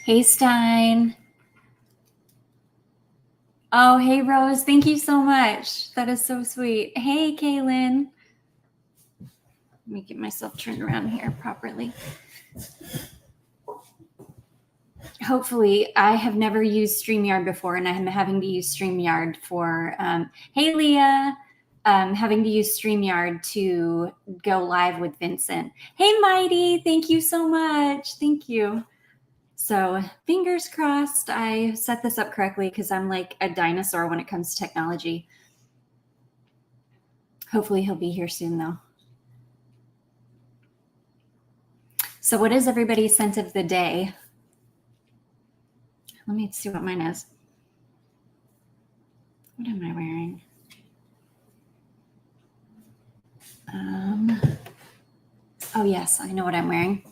Hey, Stein. Oh, hey, Rose. Thank you so much. That is so sweet. Hey, Kaylin. Let me get myself turned around here properly. Hopefully, I have never used StreamYard before, and I'm having to use StreamYard for, hey, Leah, having to use StreamYard to go live with Vincent. Hey, Mighty. Thank you so much. Thank you. So fingers crossed I set this up correctly because I'm like a dinosaur when it comes to technology. Hopefully he'll be here soon though. So what is everybody's scent of the day? Let me see what mine is. What am I wearing? Oh yes, I know what I'm wearing.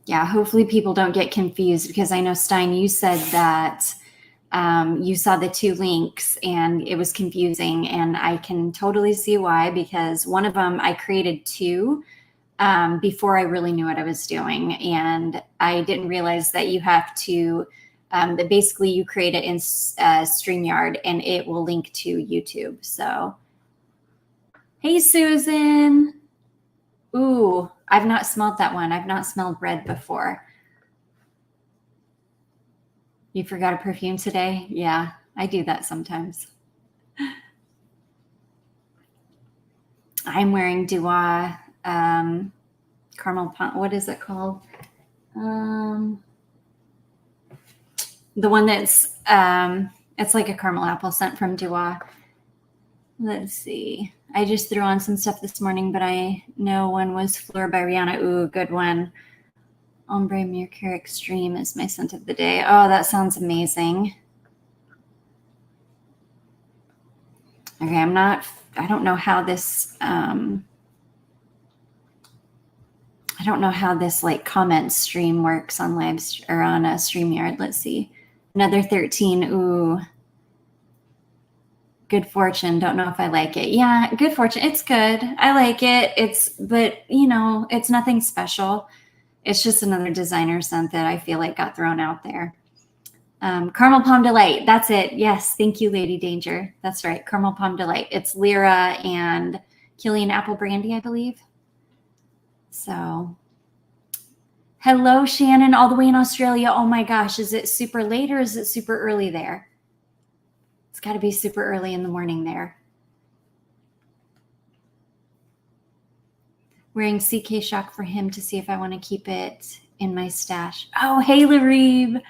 Yeah, hopefully people don't get confused because I know, Stein, you said that you saw the two links and it was confusing, and I can totally see why, because one of them I created two before I really knew what I was doing, and I didn't realize that you have to that basically you create it in StreamYard and it will link to YouTube. So hey, Susan. Ooh, I've not smelled that one. I've not smelled red before. You forgot a perfume today? Yeah, I do that sometimes. I'm wearing Duas caramel, what is it called? The one that's, it's like a caramel apple scent from Duas. Let's see. I just threw on some stuff this morning, but I know one was Fleur by Rihanna. Ooh, good one. Ombre Mercure Extreme is my scent of the day. Oh, that sounds amazing. Okay, I don't know how this, I don't know how this like comment stream works on or on a StreamYard. Let's see. Another 13. Ooh. Good Fortune. Don't know if I like it. Yeah, Good Fortune. It's good. I like it. But you know, it's nothing special. It's just another designer scent that I feel like got thrown out there. Caramel Palm Delight. That's it. Yes. Thank you, Lady Danger. That's right. Caramel Palm Delight. It's Lyra and Killian Apple Brandy, I believe. So, hello, Shannon, all the way in Australia. Oh my gosh. Is it super late or is it super early there? It's got to be super early in the morning there. Wearing CK Shock for him to see if I want to keep it in my stash. Oh, hey, Larib.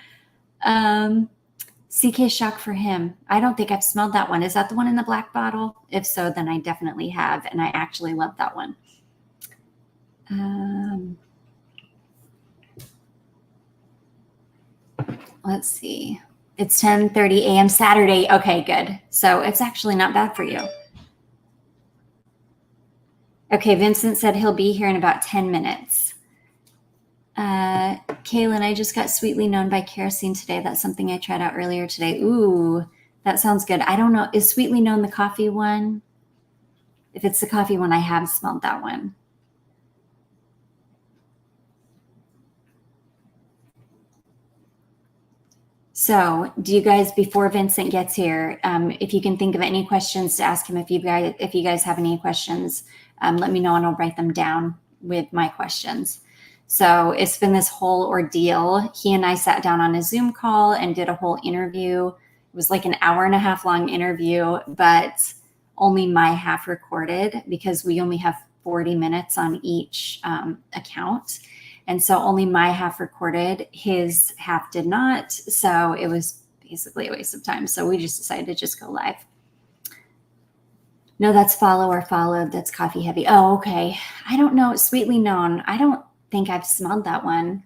CK Shock for him. I don't think I've smelled that one. Is that the one in the black bottle? If so, then I definitely have, and I actually love that one. Let's see. It's 10:30 a.m. Saturday. Okay, good. So it's actually not bad for you. Okay, Vincent said he'll be here in about 10 minutes. Kaylin, I just got Sweetly Known by Kerosene today. That's something I tried out earlier today. Ooh, that sounds good. I don't know. Is Sweetly Known the coffee one? If it's the coffee one, I have smelled that one. So do you guys, before Vincent gets here, if you can think of any questions to ask him, if you guys have any questions, let me know and I'll write them down with my questions. So it's been this whole ordeal. He and I sat down on a Zoom call and did a whole interview. It was like an 1.5 hour long interview, but only my half recorded because we only have 40 minutes on each account. And so only my half recorded, his half did not. So it was basically a waste of time. So we just decided to just go live. No, that's follow or followed. That's coffee heavy. Oh, okay. I don't know. Sweetly Known. I don't think I've smelled that one.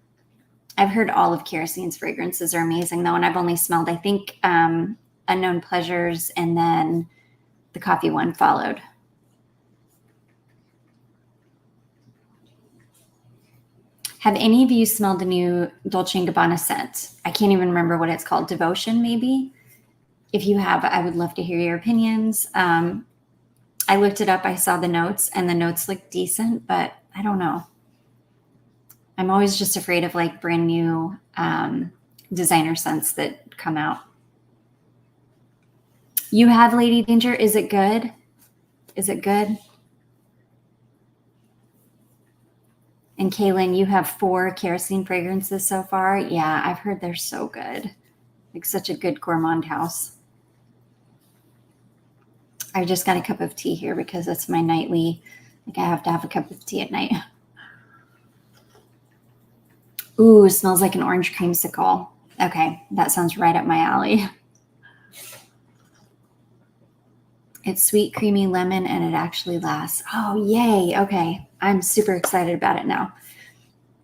I've heard all of Kerosene's fragrances are amazing though. And I've only smelled, I think, Unknown Pleasures and then the coffee one followed. Have any of you smelled the new Dolce & Gabbana scent? I can't even remember what it's called. Devotion, maybe? If you have, I would love to hear your opinions. I looked it up. I saw the notes, and the notes look decent, but I don't know. I'm always just afraid of like brand new designer scents that come out. You have Lady Danger. Is it good? Is it good? And Kaylin, you have 4 kerosene fragrances so far. Yeah, I've heard they're so good. Like such a good gourmand house. I just got a cup of tea here because it's my nightly, like I have to have a cup of tea at night. Ooh, smells like an orange creamsicle. Okay, that sounds right up my alley. It's sweet, creamy lemon, and it actually lasts. Oh, yay. Okay, I'm super excited about it now.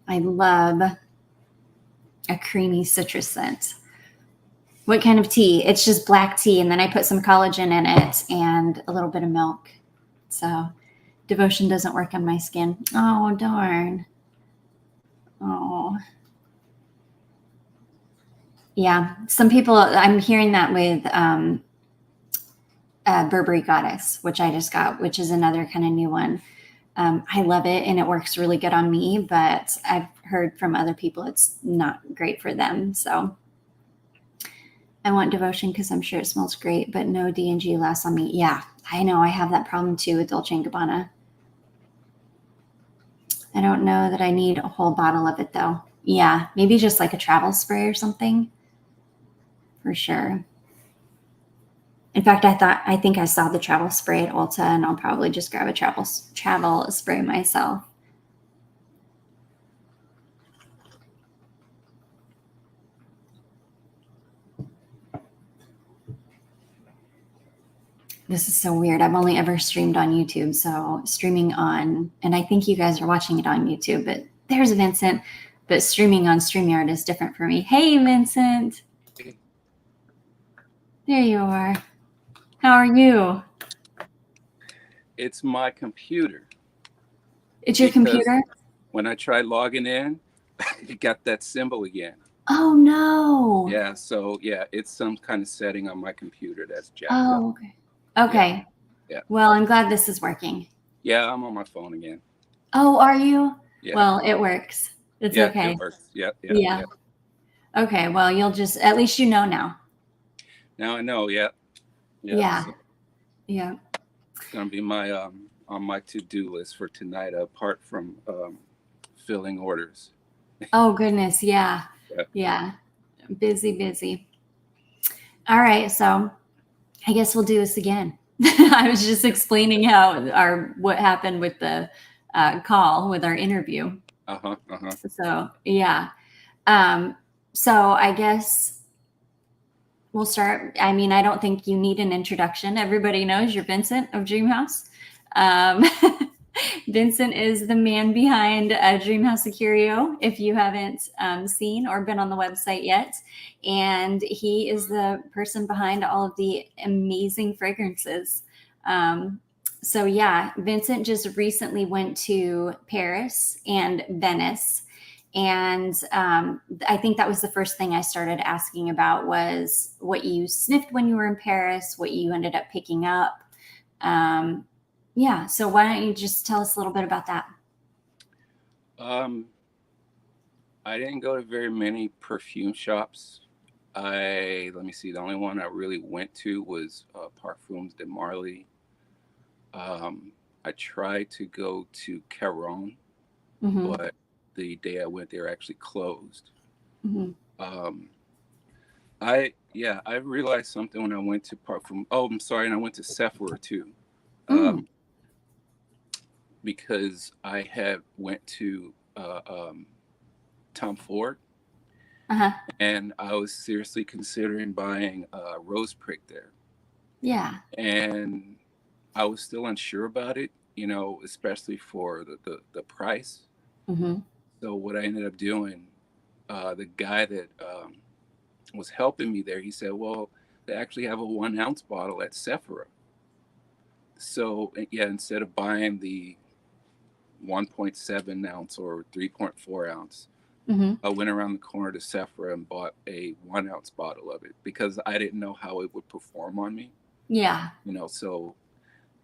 I love a creamy citrus scent. What kind of tea? It's just black tea, and then I put some collagen in it and a little bit of milk. So Devotion doesn't work on my skin. Oh, darn. Oh. Yeah, some people, I'm hearing that with Burberry Goddess, which I just got, which is another kind of new one. I love it, and it works really good on me, but I've heard from other people it's not great for them. So I want Devotion because I'm sure it smells great, but no D&G lasts on me. Yeah, I know. I have that problem too with Dolce & Gabbana. I don't know that I need a whole bottle of it though. Yeah, maybe just like a travel spray or something for sure. In fact, I think I saw the travel spray at Ulta, and I'll probably just grab a travel spray myself. This is so weird. I've only ever streamed on YouTube, so streaming on, and I think you guys are watching it on YouTube, but there's Vincent, but streaming on StreamYard is different for me. Hey, Vincent. There you are. How are you? It's my computer. It's your computer? When I tried logging in, it got that symbol again. Oh, no. Yeah, so yeah, it's some kind of setting on my computer that's jacked up. Oh, okay. Okay. Yeah. Well, I'm glad this is working. Yeah, I'm on my phone again. Oh, are you? Yeah. Well, it works. It's okay. It works. Yeah. Okay, well, you'll just, at least you know now. Now I know, yeah. Yeah. So Yeah. it's going to be my on my to-do list for tonight, apart from filling orders. Oh, goodness. Yeah. Yeah. Busy. All right, so I guess we'll do this again. I was just explaining what happened with the call with our interview. So yeah. So I guess we'll start. I mean, I don't think you need an introduction. Everybody knows you're Vincent of Dreamhouse. Vincent is the man behind Dreamhouse Curio, if you haven't seen or been on the website yet. And he is the person behind all of the amazing fragrances. So yeah, Vincent just recently went to Paris and Venice. And I think that was the first thing I started asking about was what you sniffed when you were in Paris, what you ended up picking up. Yeah. So why don't you just tell us a little bit about that? I didn't go to very many perfume shops. Let me see. The only one I really went to was Parfums de Marly. I tried to go to Caron, but the day I went, they were actually closed. I realized something when I went to Parfum. Oh, I'm sorry, and I went to Sephora too. Because I had went to Tom Ford, and I was seriously considering buying a Rose Prick there. Yeah. And I was still unsure about it, especially for the price. So what I ended up doing, the guy that was helping me there, he said, well, they actually have a 1 ounce bottle at Sephora. So yeah, instead of buying the 1.7 ounce or 3.4 ounce. Mm-hmm. I went around the corner to Sephora and bought a 1 ounce bottle of it because I didn't know how it would perform on me. Yeah. So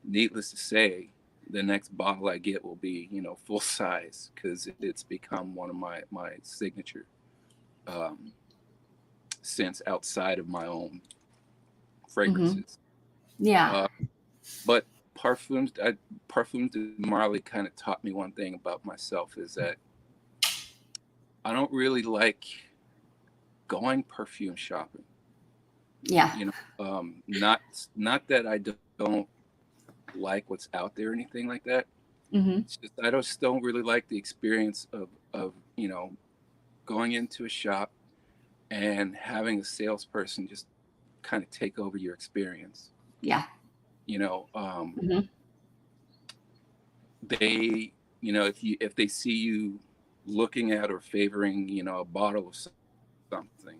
needless to say, the next bottle I get will be, full size, because it's become one of my signature scents outside of my own fragrances. Yeah. But Parfums de Marley kind of taught me one thing about myself, is that I don't really like going perfume shopping. Yeah. Not that I don't like what's out there or anything like that. Mm-hmm. It's just I just don't really like the experience of going into a shop and having a salesperson just kind of take over your experience. Yeah. Mm-hmm. They, if they see you looking at or favoring, a bottle of something,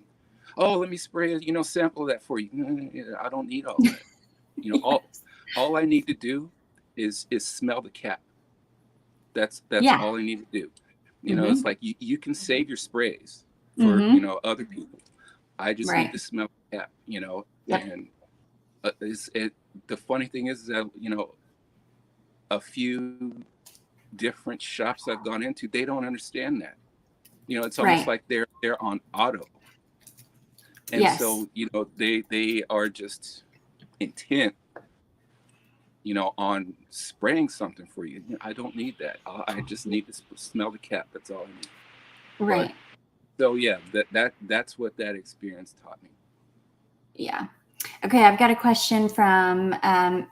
oh, let me spray it, sample that for you. I don't need all that. All I need to do is smell the cap. That's Yeah. all I need to do. Mm-hmm. It's like you can save your sprays for Mm-hmm. other people. I just Right. need to smell the cap. Yep. And the funny thing is that a few different shops I've gone into, they don't understand that. It's almost Right. like they're on auto, and Yes. so they are just intent on spraying something for you. I don't need that. I just need to smell the cap. That's all I need. Right. But so yeah, that's what that experience taught me. Yeah. Okay, I've got a question from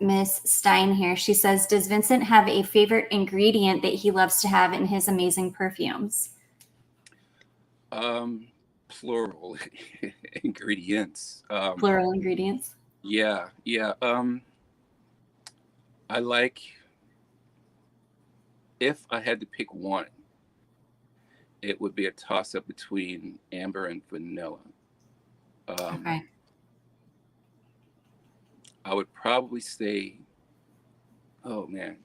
Miss Stein here. She says, does Vincent have a favorite ingredient that he loves to have in his amazing perfumes? Plural ingredients. Plural ingredients? Yeah. I like, if I had to pick one, it would be a toss-up between amber and vanilla. Okay. I would probably say, oh man.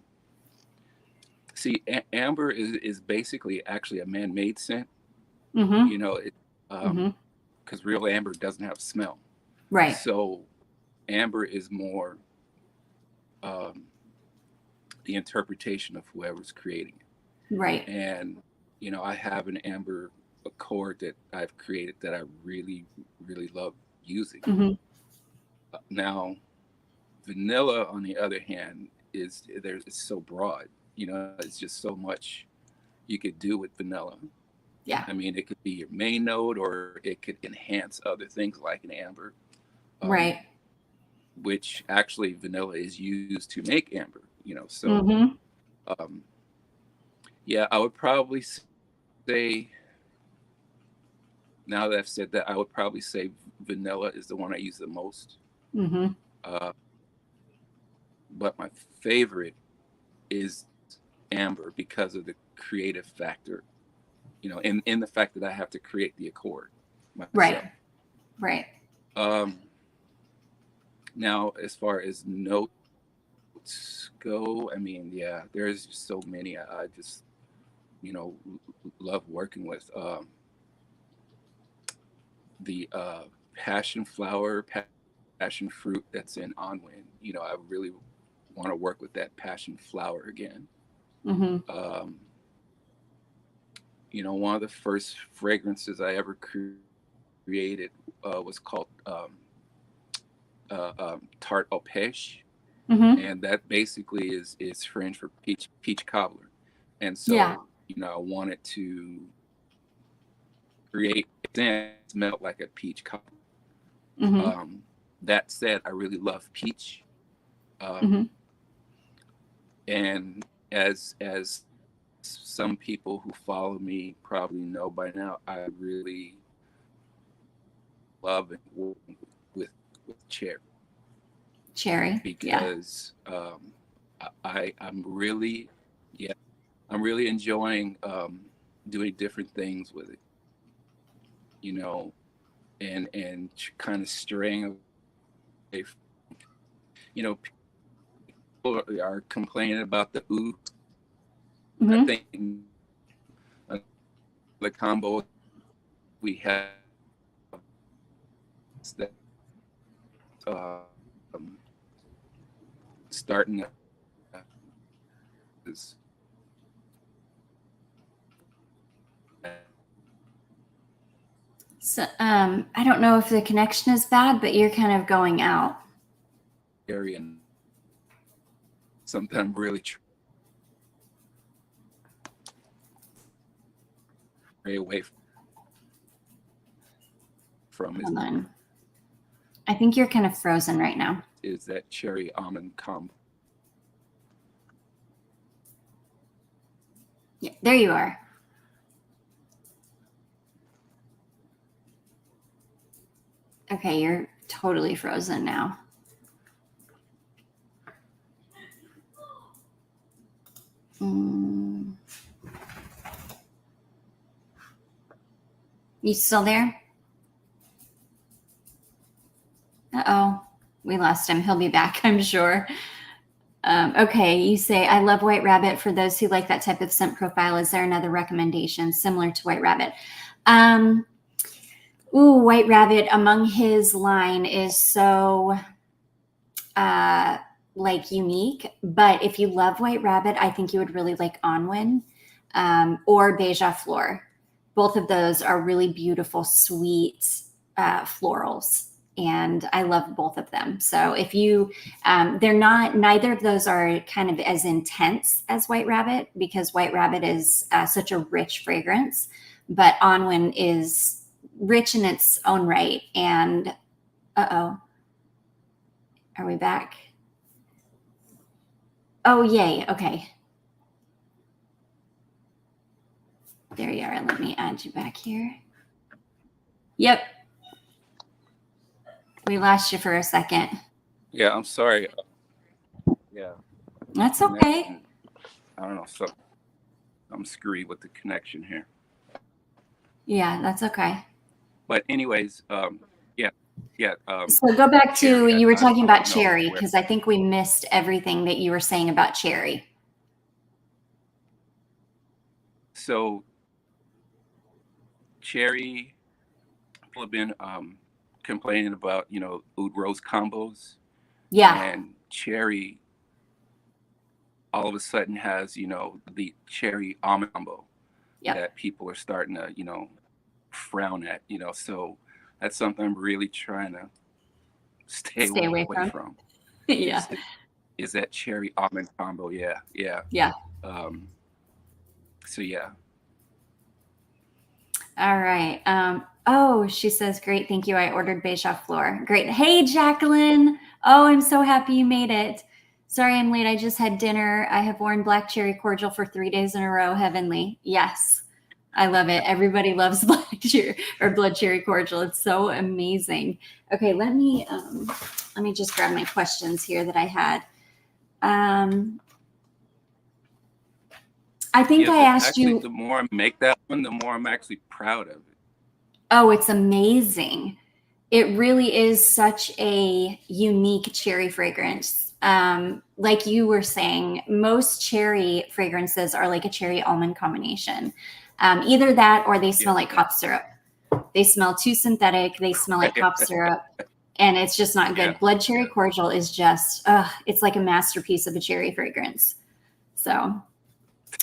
See, amber is basically actually a man-made scent. Mm-hmm. Because real amber doesn't have smell. Right. So amber is more the interpretation of whoever's creating it. Right. And I have an amber accord that I've created that I really, really love using. Mm-hmm. Now, vanilla, on the other hand, it's so broad. It's just so much you could do with vanilla. Yeah. I mean, it could be your main note, or it could enhance other things like an amber. Right. Which actually vanilla is used to make amber. So Mm-hmm. Yeah, I would probably say, now that I've said that, I would probably say vanilla is the one I use the most. Mm-hmm. But my favorite is amber because of the creative factor, in the fact that I have to create the accord myself. Right. Now, as far as notes go, I mean, yeah, there's just so many I just, love working with. The passion flower, passion fruit that's in Onwin. I really want to work with that passion flower again. Mm-hmm. One of the first fragrances I ever created was called Tarte aux Pêches. Mm-hmm. And that basically is French for peach cobbler. And so, Yeah. I wanted to create a smell like a peach cobbler. Mm-hmm. That said, I really love peach. Mm-hmm. And as some people who follow me probably know by now, I really love it with cherry. Cherry. Because I'm really enjoying doing different things with it, and kind of straying away. People are complaining about the oud I think the combo we have that starting is So I don't know if the connection is bad, but you're kind of going out. area and something I'm really stray away from Hold on. I think you're kind of frozen right now. Is that cherry almond combo. Yeah, there you are. Okay, you're totally frozen now. You still there? Uh-oh, we lost him. He'll be back, I'm sure. Okay, you say, I love White Rabbit. For those who like that type of scent profile, is there another recommendation similar to White Rabbit? White Rabbit among his line is so like unique, but if you love White Rabbit, I think you would really like Onwin or Beija Flor. Both of those are really beautiful, sweet florals. And I love both of them. So if you, neither of those are kind of as intense as White Rabbit, because White Rabbit is such a rich fragrance, but Onwin is rich in its own right. And are we back? Oh, yay. Okay. There you are. Let me add you back here. Yep. We lost you for a second. Yeah, I'm sorry. Yeah. That's okay. I don't know. So I'm screwy with the connection here. Yeah, that's okay. But anyways, yeah. So go back to, you were talking about cherry, because I think we missed everything that you were saying about cherry. So cherry, people have been complaining about, oud rose combos. Yeah. And cherry all of a sudden has, the cherry almond combo that people are starting to, frown at, so that's something I'm really trying to stay away from. Yeah. Is that cherry almond combo. Yeah. So yeah. All right. She says, great. Thank you. I ordered Beija Flor. Great. Hey, Jacqueline. Oh, I'm so happy you made it. Sorry I'm late. I just had dinner. I have worn black cherry cordial for 3 days in a row. Heavenly. Yes. I love it. Everybody loves black cherry or blood cherry cordial. It's so amazing. Okay. Let me just grab my questions here that I had. I think I asked you. The more I make that one, the more I'm actually proud of it. Oh, it's amazing. It really is such a unique cherry fragrance. Like you were saying, most cherry fragrances are like a cherry almond combination. Either that or they smell like cough syrup. They smell too synthetic. They smell like cough syrup. And it's just not good. Blood cherry cordial is just, it's like a masterpiece of a cherry fragrance. So,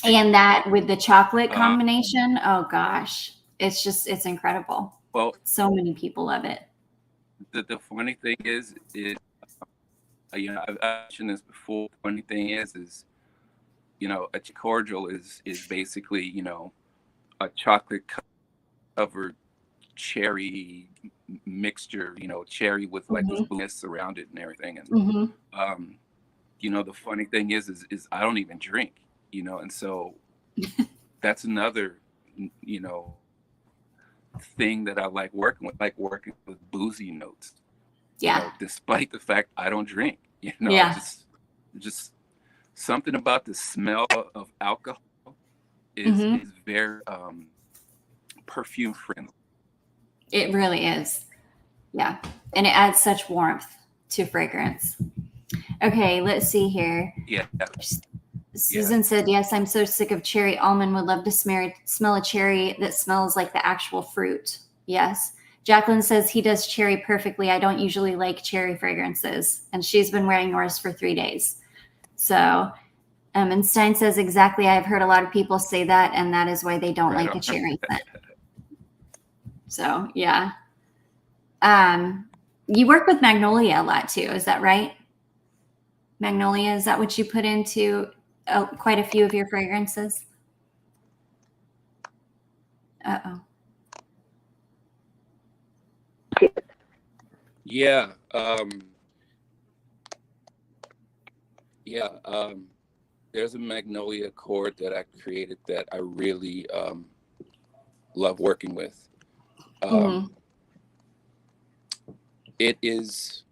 and that with the chocolate combination, oh gosh, it's incredible. Well, so many people love it. The funny thing is, I've mentioned this before. The funny thing is, a cordial is basically, a chocolate covered cherry mixture, cherry with like this blueness around it and everything. And, the funny thing is I don't even drink, and so that's another, thing that I like working with boozy notes. Yeah. Despite the fact I don't drink, just something about the smell of alcohol is very perfume friendly. It really is. Yeah. And it adds such warmth to fragrance. Okay, let's see here. Yeah. Susan said, yes, I'm so sick of cherry almond. Would love to smell a cherry that smells like the actual fruit. Yes. Jacqueline says he does cherry perfectly. I don't usually like cherry fragrances. And she's been wearing yours for 3 days. So, and Stein says, exactly. I've heard a lot of people say that, and that is why they don't Right like on. a cherry scent. So, yeah. You work with Magnolia a lot too. Is that right? Magnolia, is that what you put into quite a few of your fragrances? Uh-oh. Yeah. There's a Magnolia accord that I created that I really love working with. It is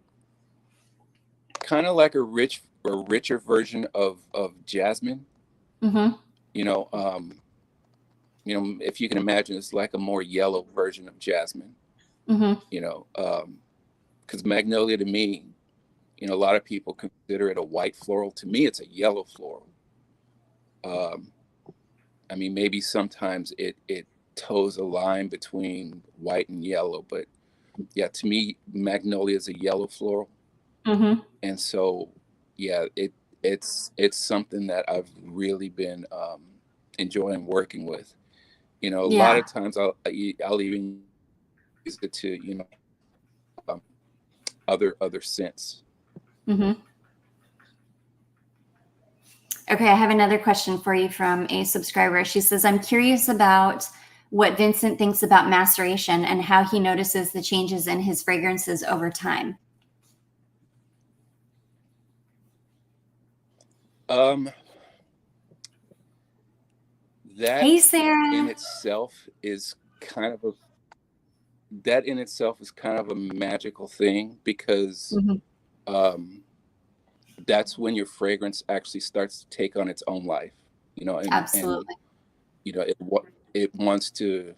kind of like a richer version of jasmine. You know, if you can imagine, it's like a more yellow version of jasmine. You know, because Magnolia to me, a lot of people consider it a white floral. To me, it's a yellow floral. I mean, maybe sometimes it toes a line between white and yellow, but yeah, to me, Magnolia is a yellow floral. And so, yeah, it's something that I've really been enjoying working with. A lot of times I'll even use it to um, other scents. Okay, I have another question for you from a subscriber. She says, I'm curious about what Vincent thinks about maceration and how he notices the changes in his fragrances over time. That Hey, Sarah. in itself is kind of a magical thing because that's when your fragrance actually starts to take on its own life, Absolutely. it wants to,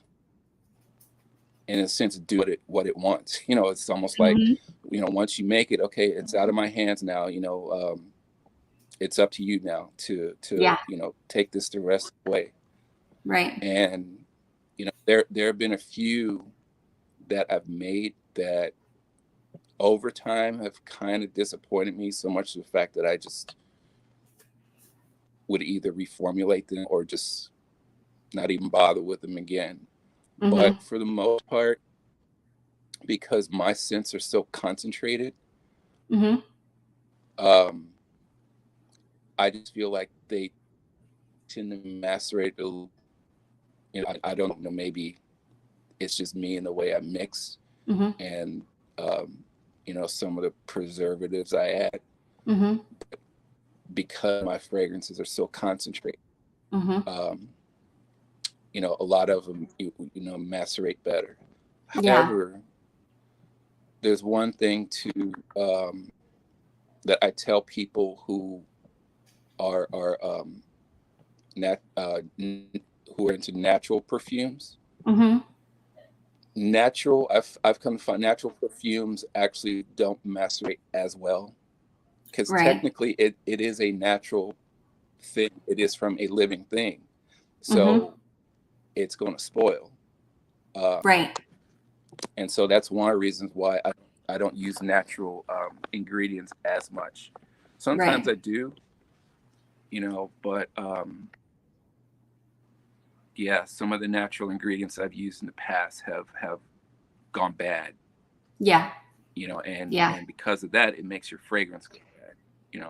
in a sense, do what it wants. It's almost like, once you make it, okay, it's out of my hands now. It's up to you now to take this the rest of the way. Right. And there have been a few that I've made that over time have kind of disappointed me so much to the fact that I just would either reformulate them or just not even bother with them again. But for the most part, because my scents are so concentrated, I just feel like they tend to macerate. I don't know, maybe it's just me and the way I mix and some of the preservatives I add, because my fragrances are so concentrated. A lot of them macerate better. However, there's one thing that I tell people who are who are into natural perfumes. I've come to find natural perfumes actually don't macerate as well, because technically it is a natural thing. It is from a living thing, so it's going to spoil. And so that's one of the reasons why I don't use natural ingredients as much. Sometimes I do, but yeah, some of the natural ingredients I've used in the past have gone bad. And because of that, it makes your fragrance go bad.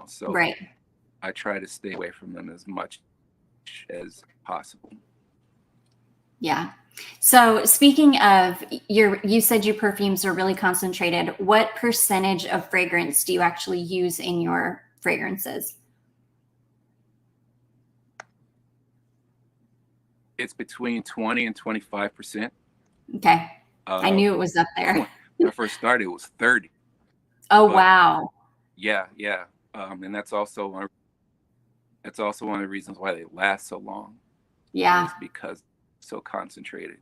So I try to stay away from them as much as possible. Yeah. So speaking of you said your perfumes are really concentrated. What percentage of fragrance do you actually use in your fragrances? It's between 20 and 25%. Okay. I knew it was up there. When I first started, it was 30. Oh, wow. Yeah. And that's also one of the reasons why they last so long. Yeah. Is because so concentrated.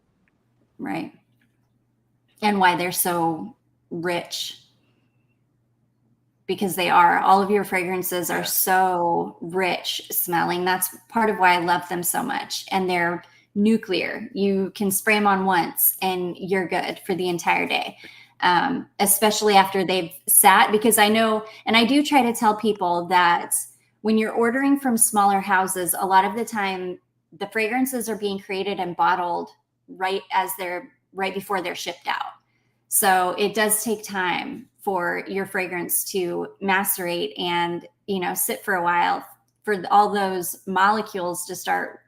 Right. And why they're so rich. because they are. All of your fragrances are so rich smelling. That's part of why I love them so much. And they're nuclear. You can spray them on once and you're good for the entire day. Especially after they've sat, because I know, and I do try to tell people that when you're ordering from smaller houses, a lot of the time the fragrances are being created and bottled right before they're shipped out. So it does take time for your fragrance to macerate and, sit for a while, for all those molecules to start,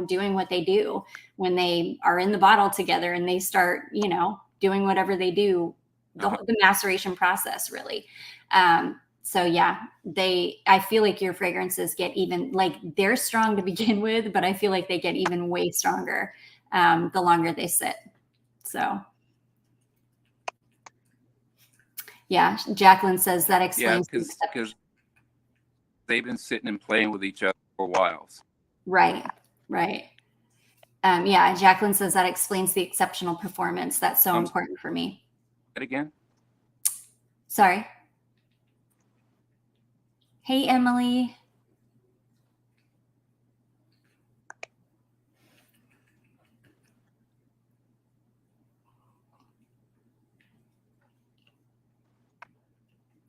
doing what they do when they are in the bottle together and they start, doing whatever they do, the maceration process, really. So yeah, I feel like your fragrances get even, like, they're strong to begin with, but I feel like they get even way stronger the longer they sit. So yeah, Jacqueline says that explains. Yeah, because they've been sitting and playing with each other for a while. Right. Yeah, Jacqueline says that explains the exceptional performance. That's so important for me. That again? Sorry. Hey, Emily.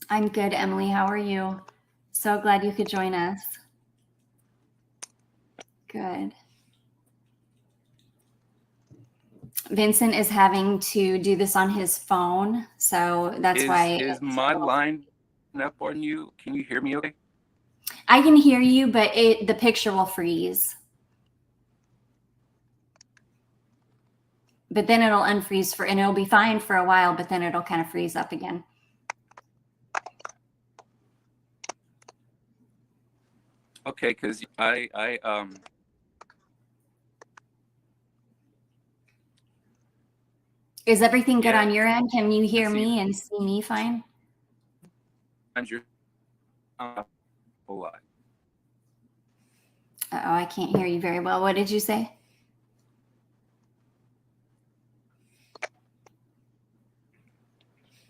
I'm good, Emily. How are you? So glad you could join us. Good. Vincent is having to do this on his phone, so that's why. Is my line up on you? Can you hear me okay? I can hear you, but the picture will freeze. But then it'll unfreeze and it'll be fine for a while, but then it'll kind of freeze up again. Okay, because Is everything good on your end? Can you hear me and see me fine? A lot. Uh-oh, I can't hear you very well. What did you say?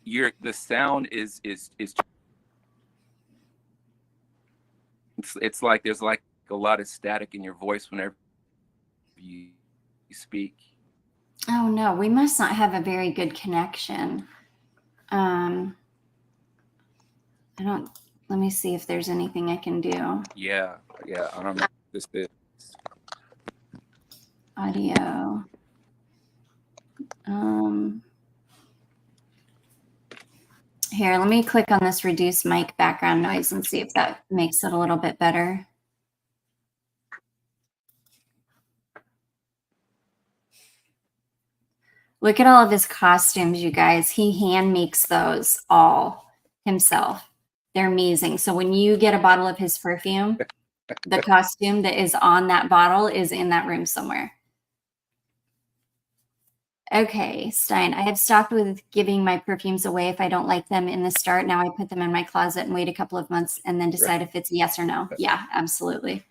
The sound is it's like there's like a lot of static in your voice whenever you speak. Oh no, we must not have a very good connection. Let me see if there's anything I can do. Yeah, I don't know what this is. Audio. Here, let me click on this reduce mic background noise and see if that makes it a little bit better. Look at all of his costumes, you guys. He hand makes those all himself. They're amazing. So when you get a bottle of his perfume, the costume that is on that bottle is in that room somewhere. Okay, Stein, I have stopped with giving my perfumes away if I don't like them in the start. Now I put them in my closet and wait a couple of months and then decide if it's a yes or no. Yeah, absolutely.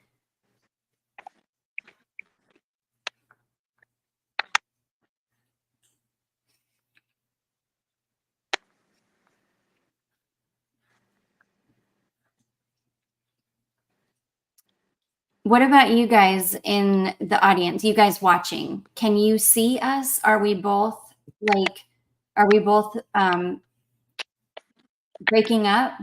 What about you guys in the audience? You guys watching? Can you see us? Are we both breaking up?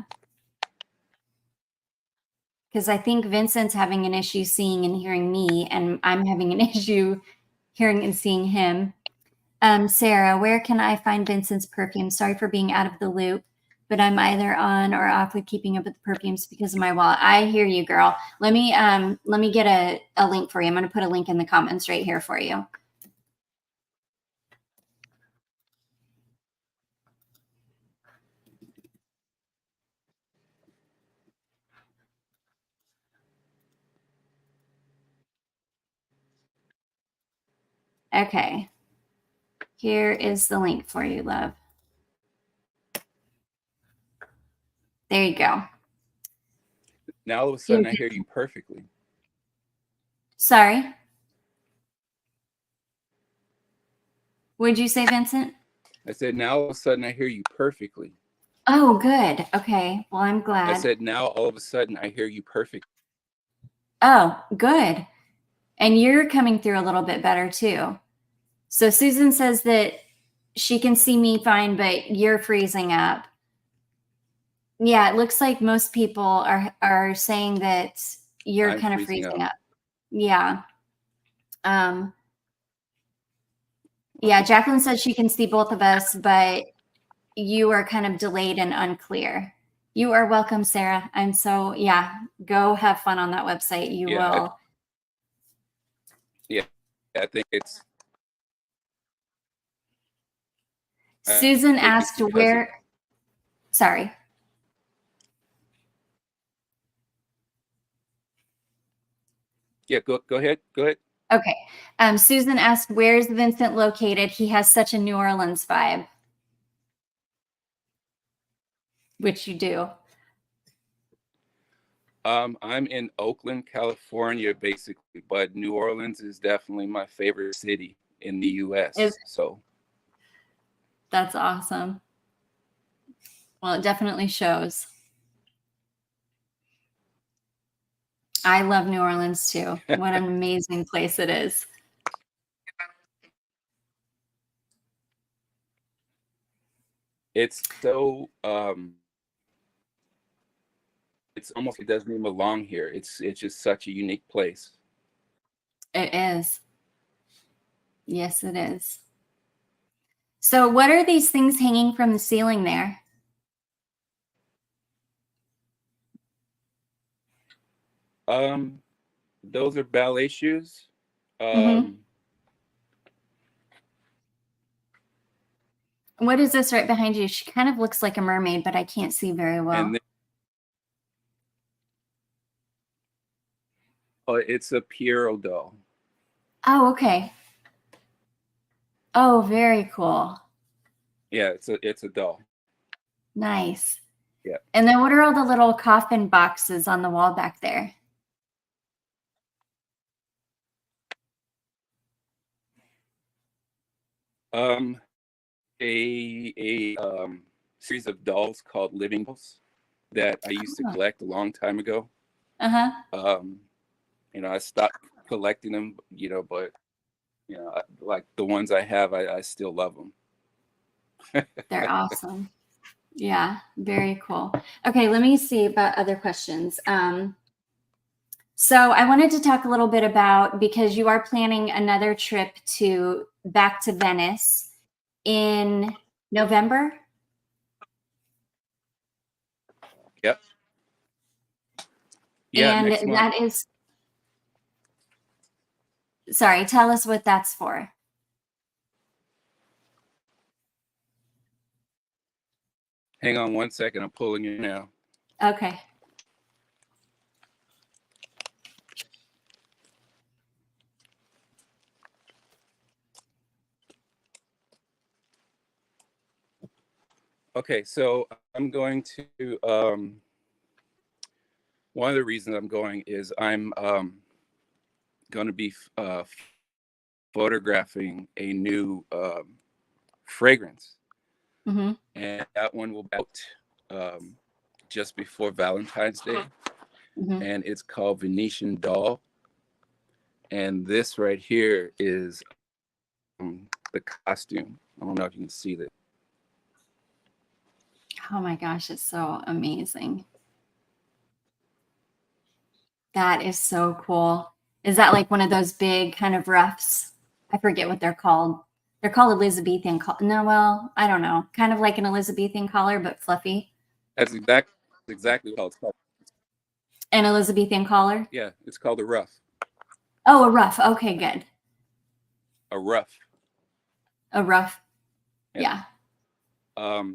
Because I think Vincent's having an issue seeing and hearing me, and I'm having an issue hearing and seeing him. Sarah, where can I find Vincent's perfume? Sorry for being out of the loop, but I'm either on or off with keeping up with the perfumes because of my wallet. I hear you, girl. Let me get a link for you. I'm going to put a link in the comments right here for you. Okay. Here is the link for you, love. There you go. Now all of a sudden I hear you perfectly. Sorry. What did you say, Vincent? I said, now all of a sudden I hear you perfectly. Oh, good. Okay. Well, I'm I glad. said, now all of a sudden I hear you perfect. Oh, good. And you're coming through a little bit better too. So Susan says that she can see me fine, but you're freezing up. Yeah, it looks like most people are saying that you're I'm kind of freezing freezing up. up. Yeah. Um, yeah, Jacqueline says she can see both of us, but you are kind of delayed and unclear. You are welcome, Sarah. I'm so, yeah, go have fun on that website. You Yeah, will. yeah, I think Susan it's asked because of, where, sorry. yeah, go ahead. Go ahead. Okay. Susan asked, where's Vincent located? He has such a New Orleans vibe, which you do. I'm in Oakland, California, basically, but New Orleans is definitely my favorite city in the Is US. So That's awesome. Well, it definitely shows. I love New Orleans too. What an amazing place it is. it's so it's almost, it doesn't even belong here. It's just such a unique place. It is. Yes, it is. So, what are these things hanging from the ceiling there? Um, those are ballet shoes. Mm-hmm. Um, What is this right behind you? She kind of looks like a mermaid, but I can't see very and well. then, it's a Piero doll. Oh, okay. Oh, very cool. Yeah, it's a doll. Nice. Yeah. And then what are all the little coffin boxes on the wall back there? Um, a series of dolls called living dolls that I used to Oh. collect a long time ago. Uh-huh. Um, I stopped collecting them, but like the ones I have, I still love them. They're awesome. Yeah, very cool. Okay, let me see about other questions. So I wanted to talk a little bit about, because you are planning another trip to back to Venice in November. Yep. Yeah, And next month. that is, sorry, tell us what that's for. Hang on one second. I'm pulling it now. Okay. Okay, so I'm going to. One of the reasons I'm going is I'm going to be photographing a new fragrance, Mm-hmm. and that one will be out just before Valentine's Day, Mm-hmm. and it's called Venetian Doll. And this right here is the costume. I don't know if you can see that. Oh my gosh, it's so amazing. That is so cool. Is that like one of those big kind of ruffs? I forget what they're called. They're called Elizabethan. No, well, I don't know. Kind of like an Elizabethan collar, but fluffy. That's exactly what it's called. An Elizabethan collar. Yeah, it's called a ruff. Oh, a ruff. Okay, good. A ruff. A ruff. Yeah. Yeah.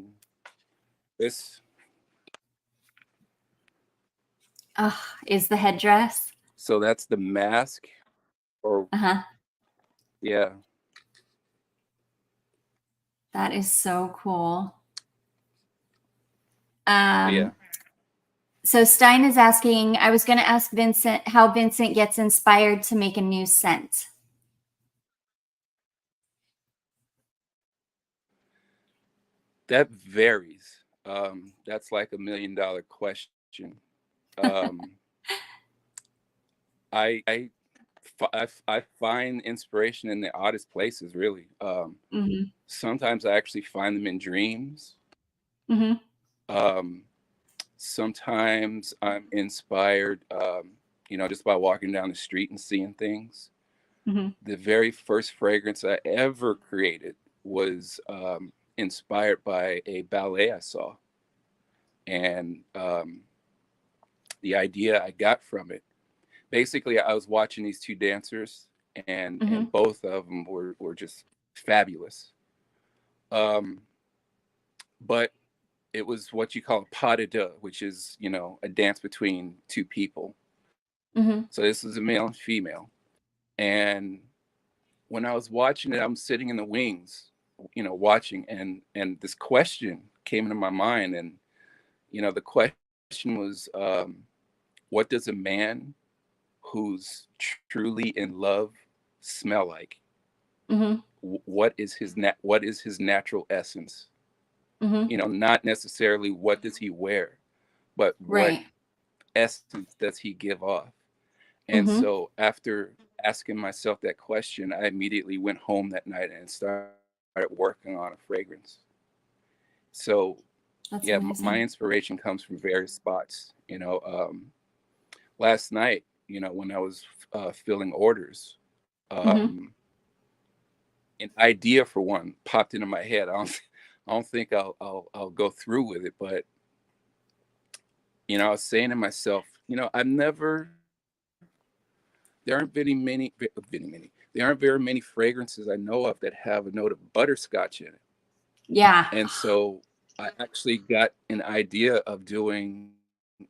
This. Oh, is the headdress. So that's the mask, or Uh-huh. yeah. That is so cool. Yeah. So Stein is asking, I was going to ask Vincent how Vincent gets inspired to make a new scent. That varies. That's like $1 million question. Um, I I find inspiration in the oddest places, really. Hmm. Sometimes I actually find them in dreams. Hmm. Um, Sometimes I'm inspired, just by walking down the street and seeing things. Hmm. The very first fragrance I ever created was inspired by a ballet I saw. And the idea I got from it, basically, I was watching these two dancers, and Hmm. both of them were just fabulous. Um, but it was what you call a pas de deux, which is, a dance between two people. Hmm. So this is a male and female. And when I was watching it, I'm sitting in the wings, watching, and this question came into my mind, and the question was, what does a man who's truly in love smell like? Hmm. What is his natural essence? Hmm. Not necessarily what does he wear, but what Right. essence does he give off? And Hmm. so after asking myself that question, I immediately went home that night and started working on a fragrance. So That's yeah, my amazing. inspiration comes from various spots. Last night, when I was filling orders, Hmm. um, an idea for one popped into my head. I don't think I'll go through with it, but I was saying to myself, I've never there aren't there aren't very many fragrances I know of that have a note of butterscotch in it. Yeah. And so I actually got an idea of doing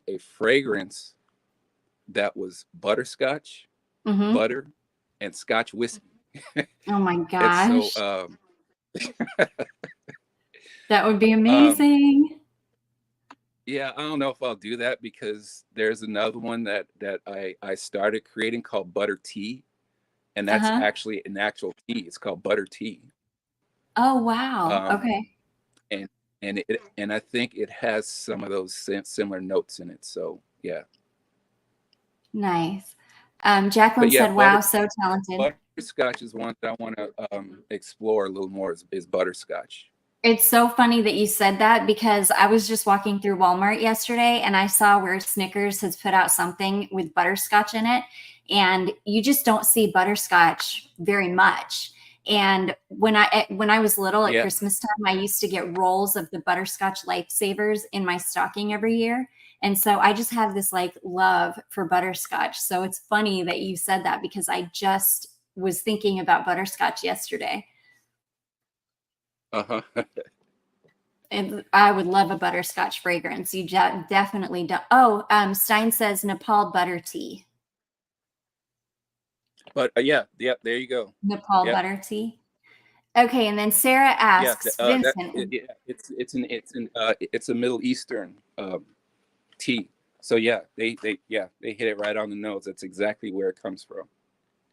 a fragrance that was butterscotch, Hmm. butter, and Scotch whiskey. Oh my And so gosh. That would be um, amazing. yeah, I don't know if I'll do that because there's another one that I started creating called butter tea, and that's Uh-huh. actually an actual tea. It's called butter tea. Oh, wow. Um, Okay. and and I think it has some of those similar notes in it. So yeah, Nice. Jacqueline but yeah, said, wow, so talented. butterscotch is one that I want to explore a little more. Is butterscotch? It's so funny that you said that because I was just walking through Walmart yesterday and I saw where Snickers has put out something with butterscotch in it. And you just don't see butterscotch very much. And when I was little at Yeah. Christmas time, I used to get rolls of the butterscotch lifesavers in my stocking every year. And so I just have this like love for butterscotch. So it's funny that you said that because I just was thinking about butterscotch yesterday. Uh huh. And I would love a butterscotch fragrance. You definitely don't. Oh, Stein says Nepal butter tea. But yeah, yeah. There you go. Nepal Yep. butter tea. Okay, and then Sarah Yeah. asks Vincent. Yeah, it's a Middle Eastern tea. So yeah, they hit it right on the nose. That's exactly where it comes from.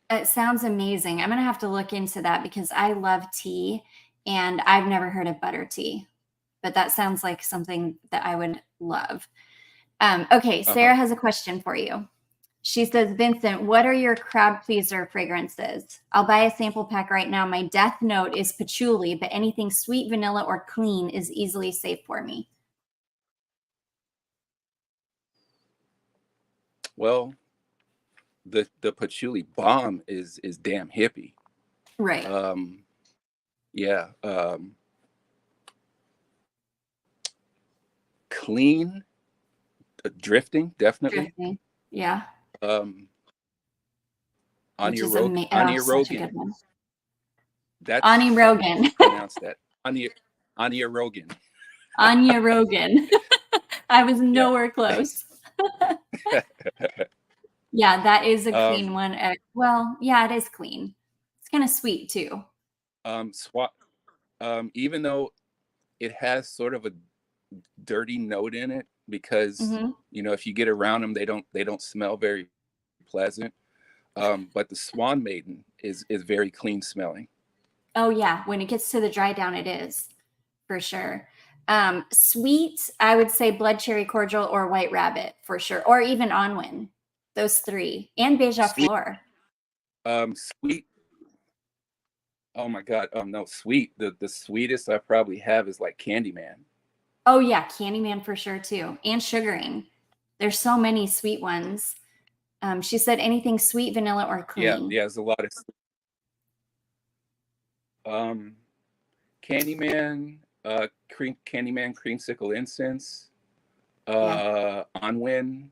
It sounds amazing. I'm gonna have to look into that because I love tea, and I've never heard of butter tea, but that sounds like something that I would love. Okay, Uh huh. Sarah has a question for you. She says, Vincent, what are your crowd pleaser fragrances? I'll buy a sample pack right now. My death note is patchouli, but anything sweet, vanilla, or clean is easily safe for me. Well, the patchouli bomb is damn hippie. Right. Um, yeah. Clean, drifting, definitely. Drifting. Yeah. Um, Which is Anya such a Rogan. good one. That's Ani how you Rogan. pronounce that. Anya Anya Rogan. Anya Rogan. I was Yeah. nowhere close. Yeah, that is a clean um, one. Well, yeah, it is clean. It's kind of sweet too. swat. Even though it has sort of a dirty note in it, because Hmm. if you get around them, they don't smell very pleasant. But the Swan Maiden is very clean smelling. Oh, yeah. When it gets to the dry down, it is for sure. Sweet, I would say blood cherry cordial or white rabbit for sure, or even Onwin. Those three, and Beija Sweet. Flor. Sweet. Oh my God. No, sweet. The sweetest I probably have is like Candyman. Oh yeah, Candyman for sure too, and sugaring. There's so many sweet ones. She said anything sweet, vanilla, or Yeah, clean. yeah. There's a lot of um, Candyman, Candyman, creamsicle incense, Yeah, Onwin,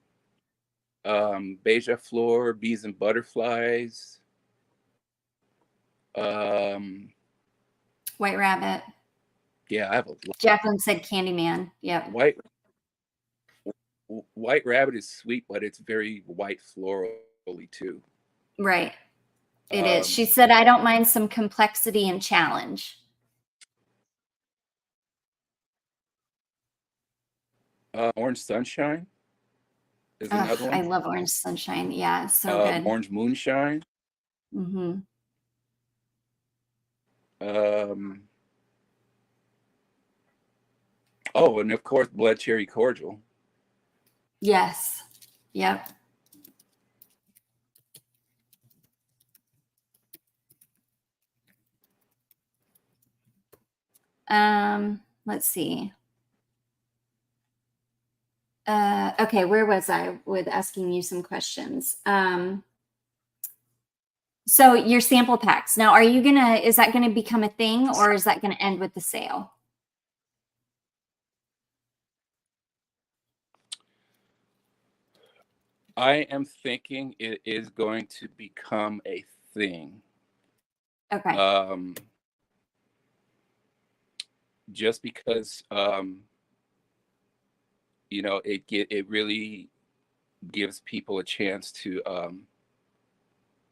Beija Flor, bees and butterflies. Um, white rabbit. yeah, I have a lot. Jacqueline said Candyman. Yep. White White Rabbit is sweet, but it's very white florally too. Right. It is. She Um, said, I don't mind some complexity and challenge. Orange Sunshine is Ugh, another I one. love Orange Sunshine. Yeah, so good. Orange Moonshine. Mm-hmm. Um, oh, and of course, Blood Cherry Cordial. Yes. Yep. Let's see. Okay, where was I with asking you some questions? So your sample packs. Now, is that gonna become a thing or is that gonna end with the sale? I am thinking it is going to become a thing. Okay. Um, just because it really gives people a chance to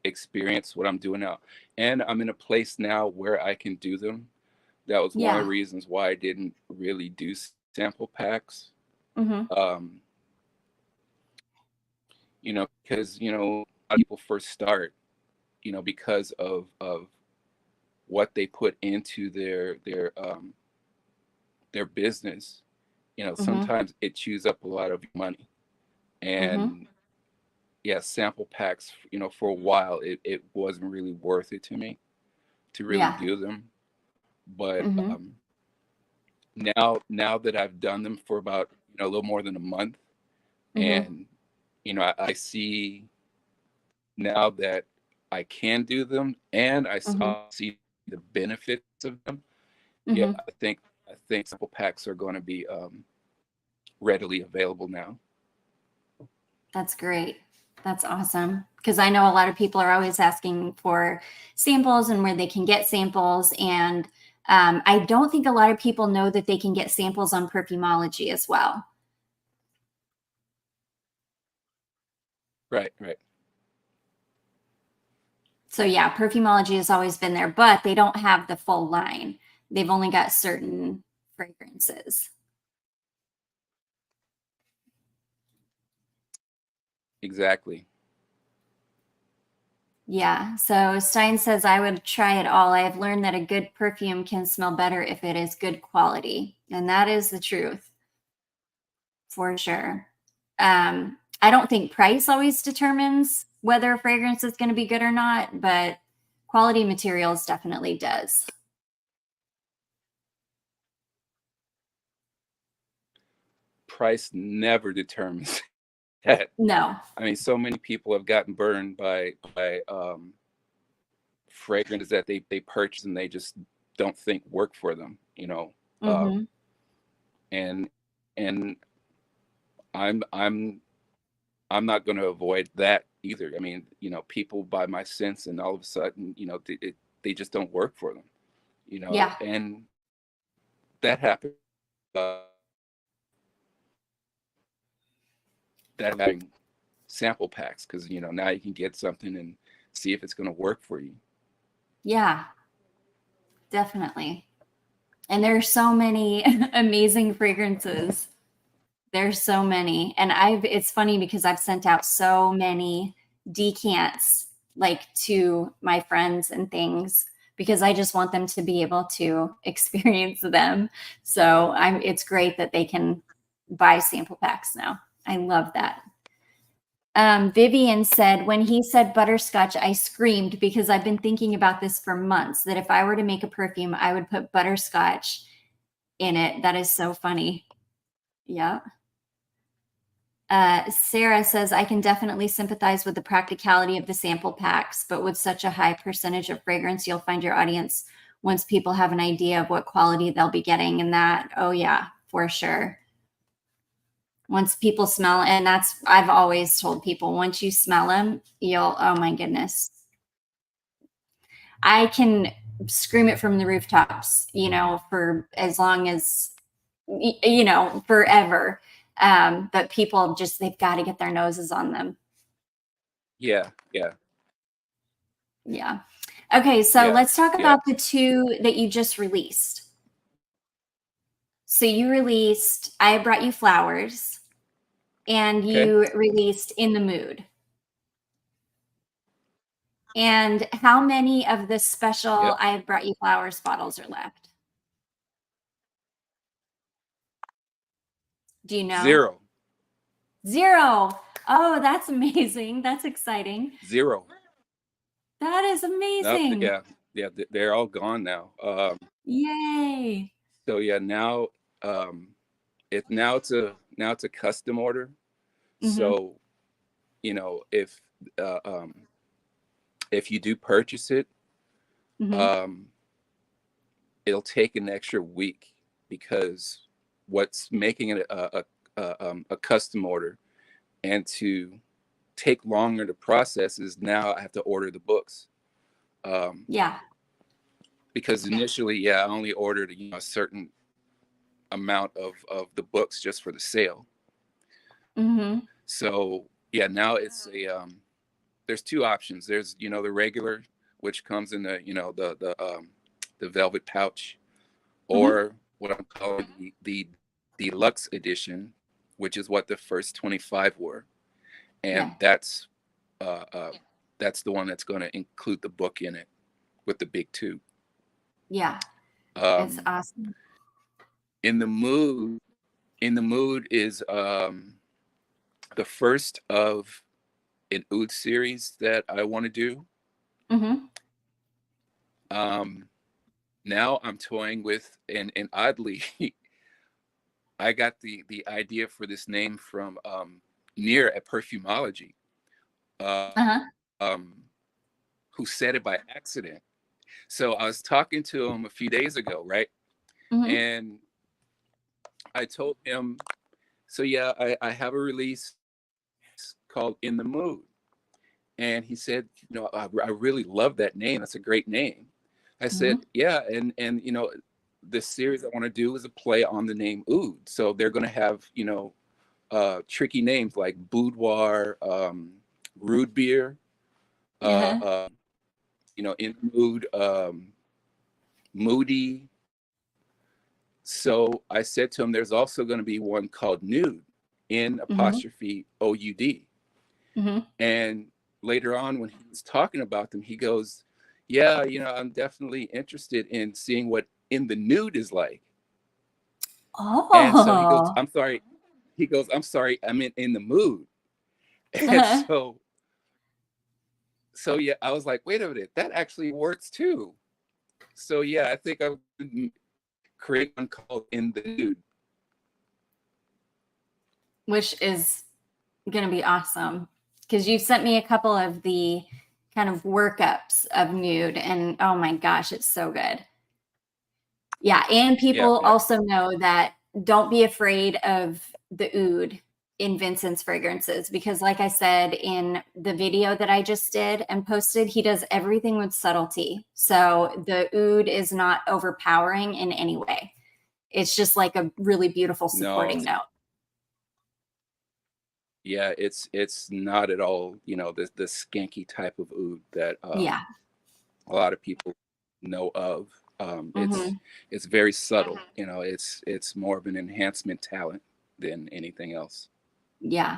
experience what I'm doing now. And I'm in a place now where I can do them. That was one of Yeah. the reasons why I didn't really do sample packs. Mm-hmm. Um, because people first start, because of what they put into their business. Mm-hmm. Sometimes it chews up a lot of your money. Mm-hmm. And yeah, sample packs, for a while it wasn't really worth it to me to really Yeah. do them. But Mm-hmm. now that I've done them for about a little more than a month, Mm-hmm. and I see now that I can do them, and Mm-hmm. see the benefits of them. Yeah, Mm-hmm. I think sample packs are going to be readily available now. That's great. That's awesome. Because I know a lot of people are always asking for samples and where they can get samples. And I don't think a lot of people know that they can get samples on Perfumology as well. Right, right. So yeah, Perfumology has always been there, but they don't have the full line. They've only got certain fragrances. Exactly. Yeah. So Stein says, I would try it all. I have learned that a good perfume can smell better if it is good quality. And that is the truth for sure. I don't think price always determines whether a fragrance is going to be good or not, but quality materials definitely does. Price never determines that. No. I mean, so many people have gotten burned by fragrances that they purchase and they just don't think work for them. Mm-hmm. And and I'm I'm not going to avoid that either. I mean, people buy my scents and all of a sudden, they just don't work for them. Yeah. And that happens. Uh, that having sample packs because now you can get something and see if it's going to work for you. Yeah. Definitely. And there's so many amazing fragrances. There's so many. And it's funny because I've sent out so many decants like to my friends and things because I just want them to be able to experience them. So it's great that they can buy sample packs now. I love that. Vivian said, when he said butterscotch, I screamed because I've been thinking about this for months, that if I were to make a perfume, I would put butterscotch in it. That is so funny. Yeah. Sarah says, I can definitely sympathize with the practicality of the sample packs, but with such a high percentage of fragrance, you'll find your audience, once people have an idea of what quality they'll be getting, and that, oh yeah, for sure. Once people smell, and I've always told people, once you smell them, oh my goodness. I can scream it from the rooftops, for as long as, forever. But people they've got to get their noses on them. Yeah. Yeah. Okay, so let's talk about the two that you just released. So you released I Brought You Flowers, and you released In the Mood. And how many of the special I Have Brought You Flowers bottles are left? Do you know? Zero. Oh, that's amazing. That's exciting. Zero. That is amazing. Yeah, they're all gone now. Yay. So yeah, now it's a custom order. Mm-hmm. So, if you do purchase it, mm-hmm. It'll take an extra week, because what's making it a custom order and to take longer to process is now I have to order the books. Because initially, I only ordered a certain amount of the books just for the sale. Mm-hmm. So now it's there's two options. There's the regular, which comes in the velvet pouch, or mm-hmm. what I'm calling the deluxe edition, which is what the first 25 were, and that's the one that's going to include the book in it with the big tube. Yeah, it's awesome. In the Mood is the first of an oud series that I want to do. Mm-hmm. Now I'm toying with, and oddly, I got the idea for this name from Near at Perfumology, who said it by accident. So I was talking to him a few days ago, right? Mm-hmm. And I told him, so I have a release called In the Mood. And he said, I really love that name. That's a great name. I said, and this series I want to do is a play on the name oud. So they're going to have, tricky names like boudoir, root beer, In the Mood, moody. So I said to him, there's also going to be one called Nude, N apostrophe OUD. Mm-hmm. And later on, when he was talking about them, he goes, I'm definitely interested in seeing what In the Nude is like. Oh. And so he goes, I'm sorry. He goes, I'm sorry, I'm in the mood. And so I was like, wait a minute, that actually works too. So I think I would create one called In the Nude, which is going to be awesome, because you've sent me a couple of the kind of workups of nude, and oh my gosh, it's so good. Yeah, and people also know that don't be afraid of the oud in Vincent's fragrances, because like I said in the video that I just did and posted, he does everything with subtlety. So the oud is not overpowering in any way. It's just like a really beautiful supporting note. Yeah, it's not at all, the skanky type of oud that a lot of people know of. It's very subtle, it's more of an enhancement talent than anything else. Yeah.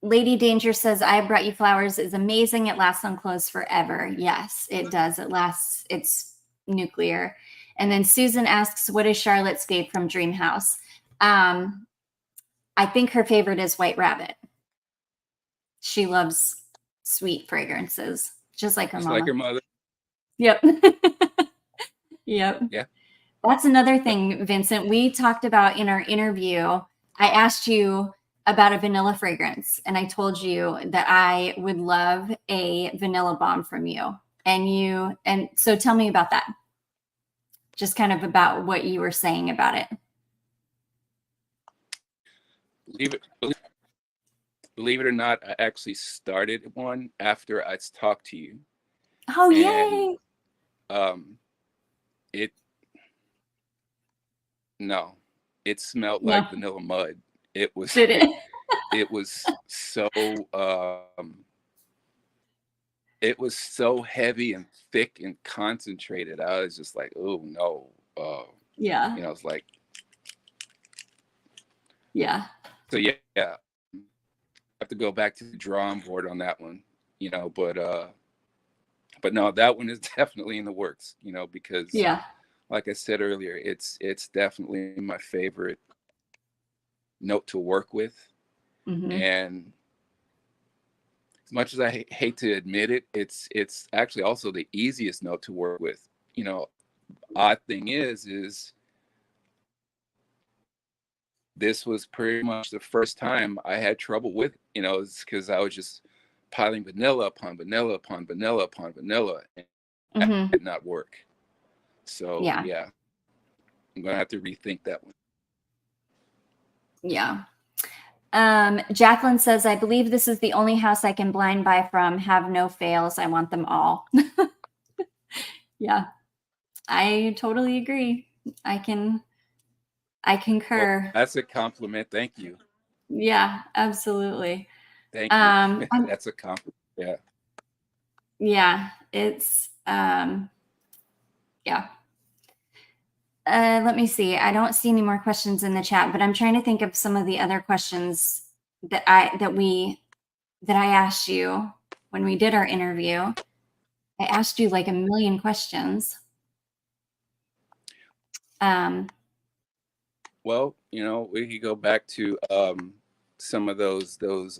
Lady Danger says, I brought you flowers is amazing. It lasts on clothes forever. Yes, it does. It lasts. It's nuclear. And then Susan asks, what is Charlotte's fave from Dreamhouse? I think her favorite is White Rabbit. She loves sweet fragrances, just like her Just mama. like her mother. Yep. Yep. Yeah. That's another thing, Vincent. We talked about in our interview. I asked you about a vanilla fragrance, and I told you that I would love a vanilla bomb from you. And so tell me about that. Just kind of about what you were saying about it. Believe it or not, I actually started one after I talked to you. Oh, yay! It smelled No. like vanilla mud. It was. Did it? It was so. It was so heavy and thick and concentrated. I was just like, oh no. Yeah. I was like, Yeah. so yeah. I have to go back to the drawing board on that one, but no, that one is definitely in the works, because Yeah. like I said earlier, it's definitely my favorite note to work with. Mm-hmm. And as much as I hate to admit it, it's actually also the easiest note to work with. Odd thing is this was pretty much the first time I had trouble with it, it's because I was just piling vanilla upon vanilla upon vanilla upon vanilla, and that did not work. So yeah, I'm gonna have to rethink that one. Yeah. Jacqueline says, I believe this is the only house I can blind buy from. Have no fails. I want them all. Yeah, I totally agree. I concur. Well, that's a compliment. Thank you. Yeah, absolutely. Thank you. That's a compliment. Yeah. Yeah, it's yeah. Let me see. I don't see any more questions in the chat, but I'm trying to think of some of the other questions that I asked you when we did our interview. I asked you like a million questions. Well, we could go back to some of those the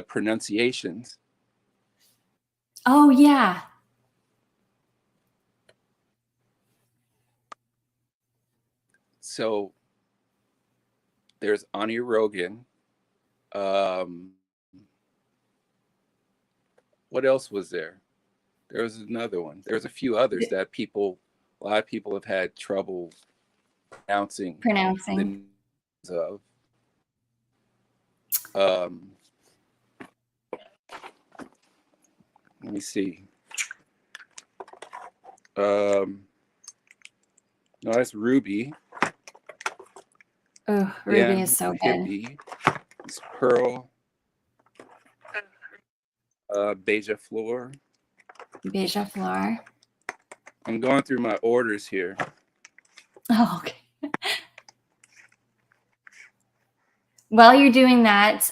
pronunciations. Oh yeah. So there's Ani Rogan. What else was there? There was another one. There's a few others that a lot of people have had trouble pronouncing the names of. Let me see. No, that's Ruby. Oh, Ruby is so Hippie. It's Pearl. Beija Flor. Beija Flor. I'm going through my orders here. Oh, okay. While you're doing that,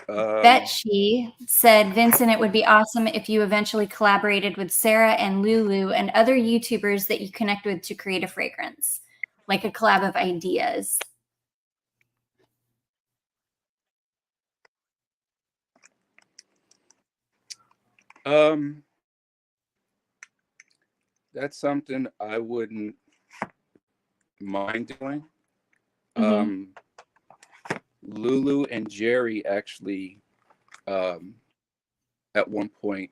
Betsy said, Vincent, it would be awesome if you eventually collaborated with Sarah and Lulu and other YouTubers that you connect with to create a fragrance, like a collab of ideas. That's something I wouldn't mind doing. Lulu and Jerry actually at one point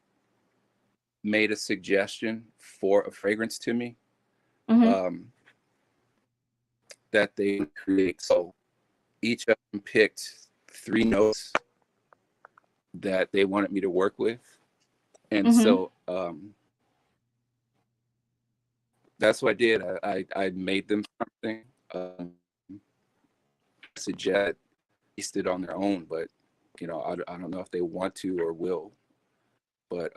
made a suggestion for a fragrance to me that they create. So each of them picked 3 notes that they wanted me to work with, and so that's what I did. I made them something. Suggest it on their own, but I don't know if they want to or will. But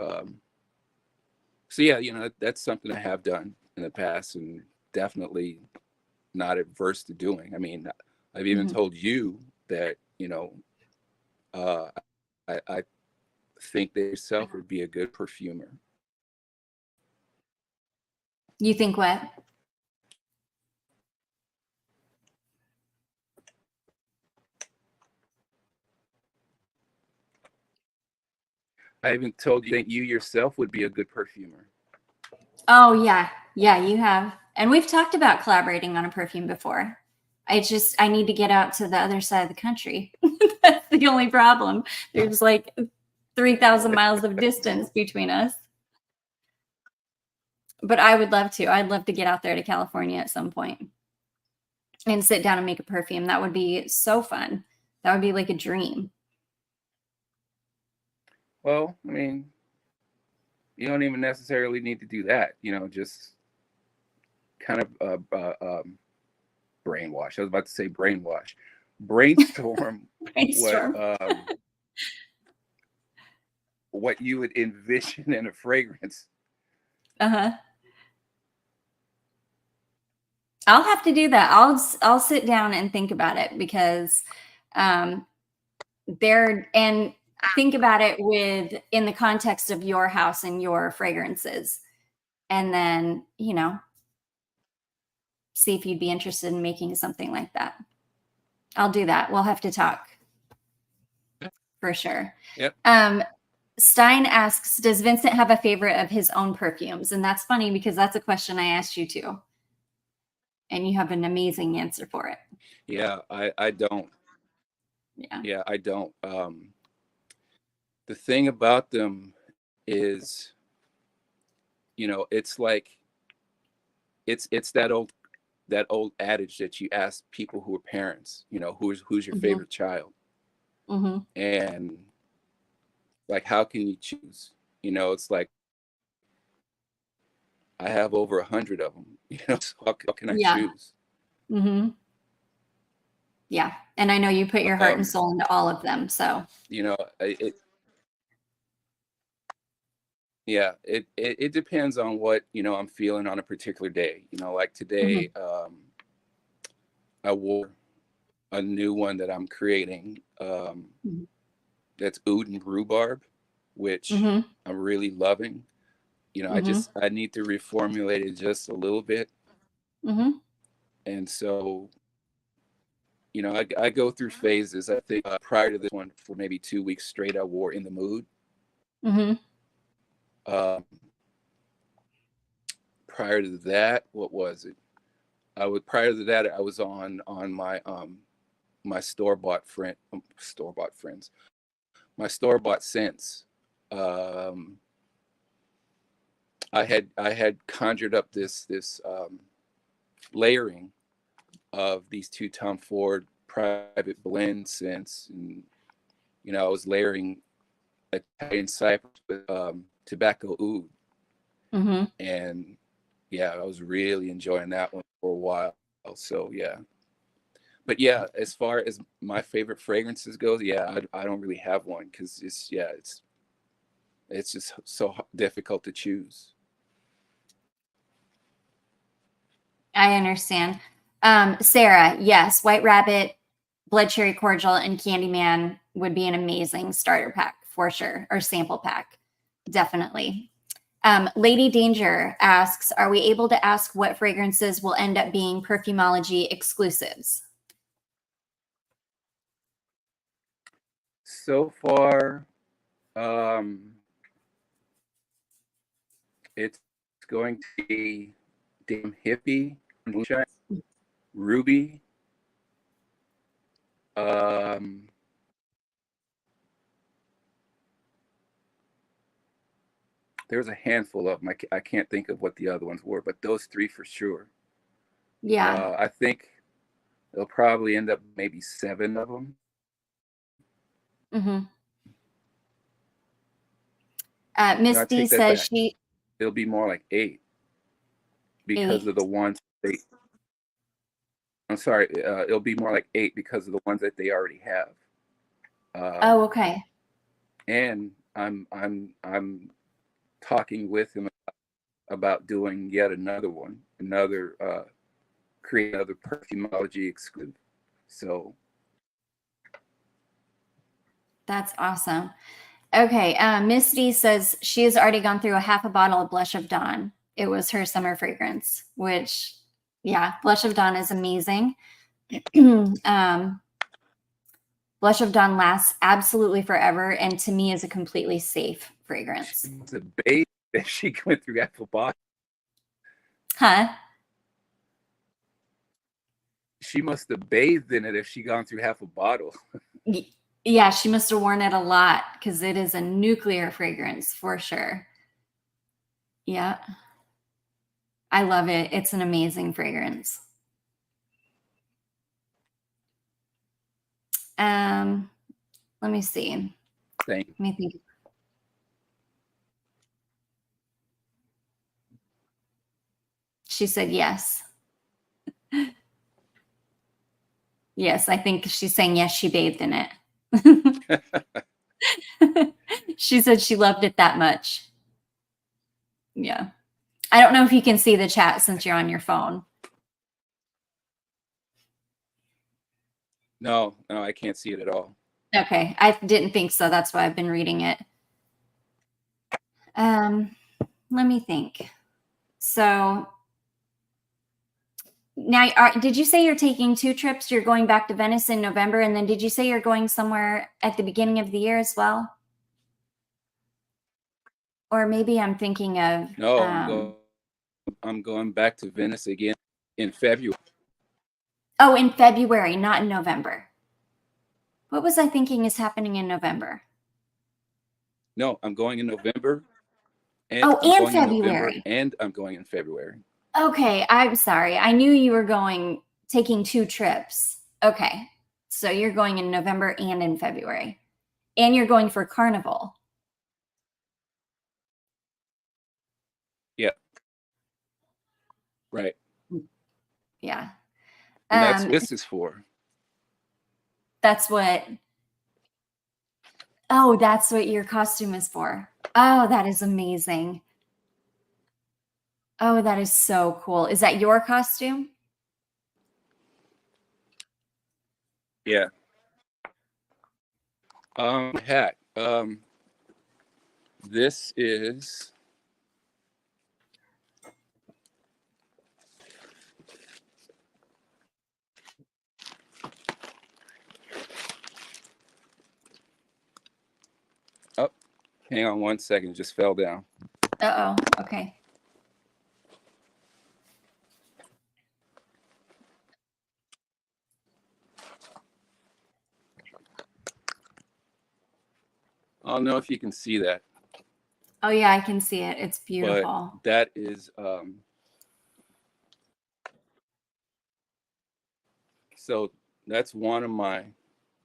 so yeah, that's something I have done in the past, and definitely not adverse to doing. I mean, I've even told you that Uh, I think that yourself would be a good perfumer. You think what? I even told you that you yourself would be a good perfumer. Oh, yeah. Yeah, you have. And we've talked about collaborating on a perfume before. I need to get out to the other side of the country. That's the only problem. There's like 3,000 miles of distance between us. But I would love to. I'd love to get out there to California at some point and sit down and make a perfume. That would be so fun. That would be like a dream. Well, I mean, you don't even necessarily need to do that. Just kind of brainwash. I was about to say brainwash. Brainstorm Brainstorm. what you would envision in a fragrance. Uh-huh. I'll have to do that. I'll sit down and think about it because think about it in the context of your house and your fragrances. And then, see if you'd be interested in making something like that. I'll do that. We'll have to talk for sure. Yep. Stein asks, does Vincent have a favorite of his own perfumes? And that's funny because that's a question I asked you too. And you have an amazing answer for it. Yeah, I don't. Yeah, I don't. The thing about them is, it's like it's that old adage that you ask people who are parents, who's your favorite child, and like, how can you choose? It's like, I have over 100 of them. So how can I choose? Yeah, and I know you put your heart and soul into all of them. So it depends on what I'm feeling on a particular day. Like today, I wore a new one that I'm creating. That's oud and rhubarb, which I'm really loving. I need to reformulate it just a little bit. And so, I go through phases. I think prior to this one, for maybe 2 weeks straight, I wore In the Mood. Prior to that, what was it? Prior to that, I was on my my store-bought friends, my store-bought scents. I had conjured up this layering of these two Tom Ford private blend scents, and I was layering Italian cypress with tobacco oud, and yeah, I was really enjoying that one for a while. So yeah, but yeah, as far as my favorite fragrances goes, yeah, I don't really have one because it's just so difficult to choose. I understand. Sarah, yes, White Rabbit, Blood Cherry Cordial, and Candyman would be an amazing starter pack for sure, or sample pack, definitely. Lady Danger asks, are we able to ask what fragrances will end up being Perfumology exclusives? So far, it's going to be Damn Hippie, Moonshine, Ruby. There's a handful of them. I can't think of what the other ones were, but those three for sure. Yeah. I think there'll probably end up maybe 7 of them. Misty says it'll be more like 8 because of the ones I'm sorry, it'll be more like 8 because of the ones that they already have. Oh, okay. And I'm talking with him about doing yet another one, create another Perfumology exclusive. So That's awesome. Okay. Misty says she has already gone through a half a bottle of Blush of Dawn. It was her summer fragrance, which, yeah, Blush of Dawn is amazing. Blush of Dawn lasts absolutely forever, and to me is a completely safe fragrance. It's a babe that she went through half a bottle. Huh? She must have bathed in it if she gone through half a bottle. Yeah, she must have worn it a lot because it is a nuclear fragrance for sure. Yeah. I love it. It's an amazing fragrance. Let me see. Thank you. Let me think. She said yes. Yes, I think she's saying yes, she bathed in it. She said she loved it that much. Yeah. I don't know if you can see the chat since you're on your phone. No, I can't see it at all. Okay. I didn't think so. That's why I've been reading it. Let me think. So now, did you say you're taking 2 trips? You're going back to Venice in November, and then did you say you're going somewhere at the beginning of the year as well? Or maybe I'm thinking of. No, I'm going back to Venice again in February. Oh, in February, not in November. What was I thinking is happening in November? No, I'm going in November. And Oh, I'm and going February. in November, and I'm going in February. Okay, I'm sorry. I knew you were taking 2 trips. Okay. So you're going in November and in February. And you're going for Carnival. Yeah. Right. Yeah. And that's what this is for. That's what. Oh, that's what your costume is for. Oh, that is amazing. Oh, that is so cool. Is that your costume? Yeah. Hat. This is. Oh, hang on one second. It just fell down. Uh-oh. Okay. I don't know if you can see that. Oh yeah, I can see it. It's beautiful. But that is so that's one of my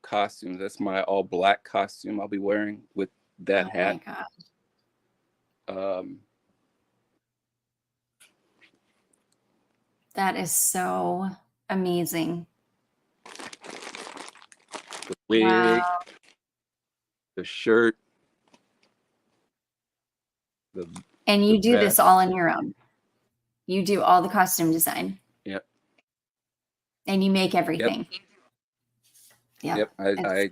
costumes. That's my all black costume I'll be wearing with that hat. Oh my God. That is so amazing. The wig, wow. The shirt. And you do vest. this all on your own. You do all the costume design. Yep. And you make everything. Yep. I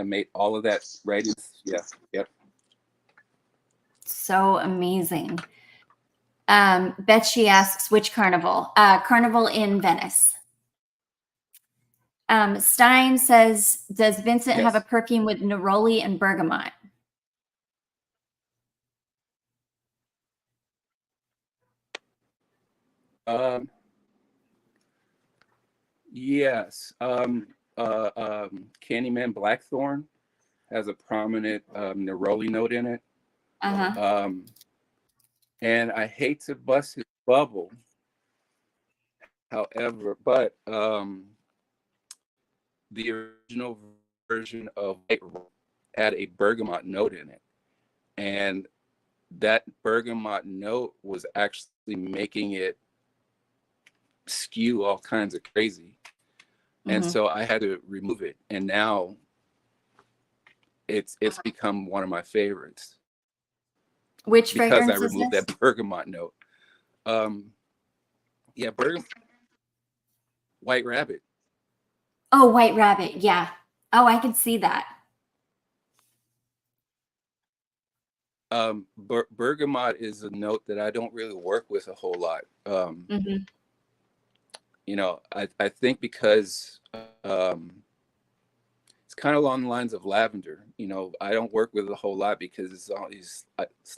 made all of that right. Yep. So amazing. Betsy asks, which carnival? Carnival in Venice. Stein says, does Vincent have a perfume with neroli and bergamot? Yes. Candyman Blackthorn has a prominent neroli note in it. Uh-huh. And I hate to bust his bubble, however, but the original version of White had a bergamot note in it, and that bergamot note was actually making it skew all kinds of crazy. And so I had to remove it, and now it's become one of my favorites. Which because fragrance I removed is this? that bergamot note. White Rabbit. Oh, White Rabbit. Yeah. Oh, I could see that. Bergamot is a note that I don't really work with a whole lot. Mm-hmm. You know, I think because it's kind of along the lines of lavender. You know, I don't work with it a whole lot because it's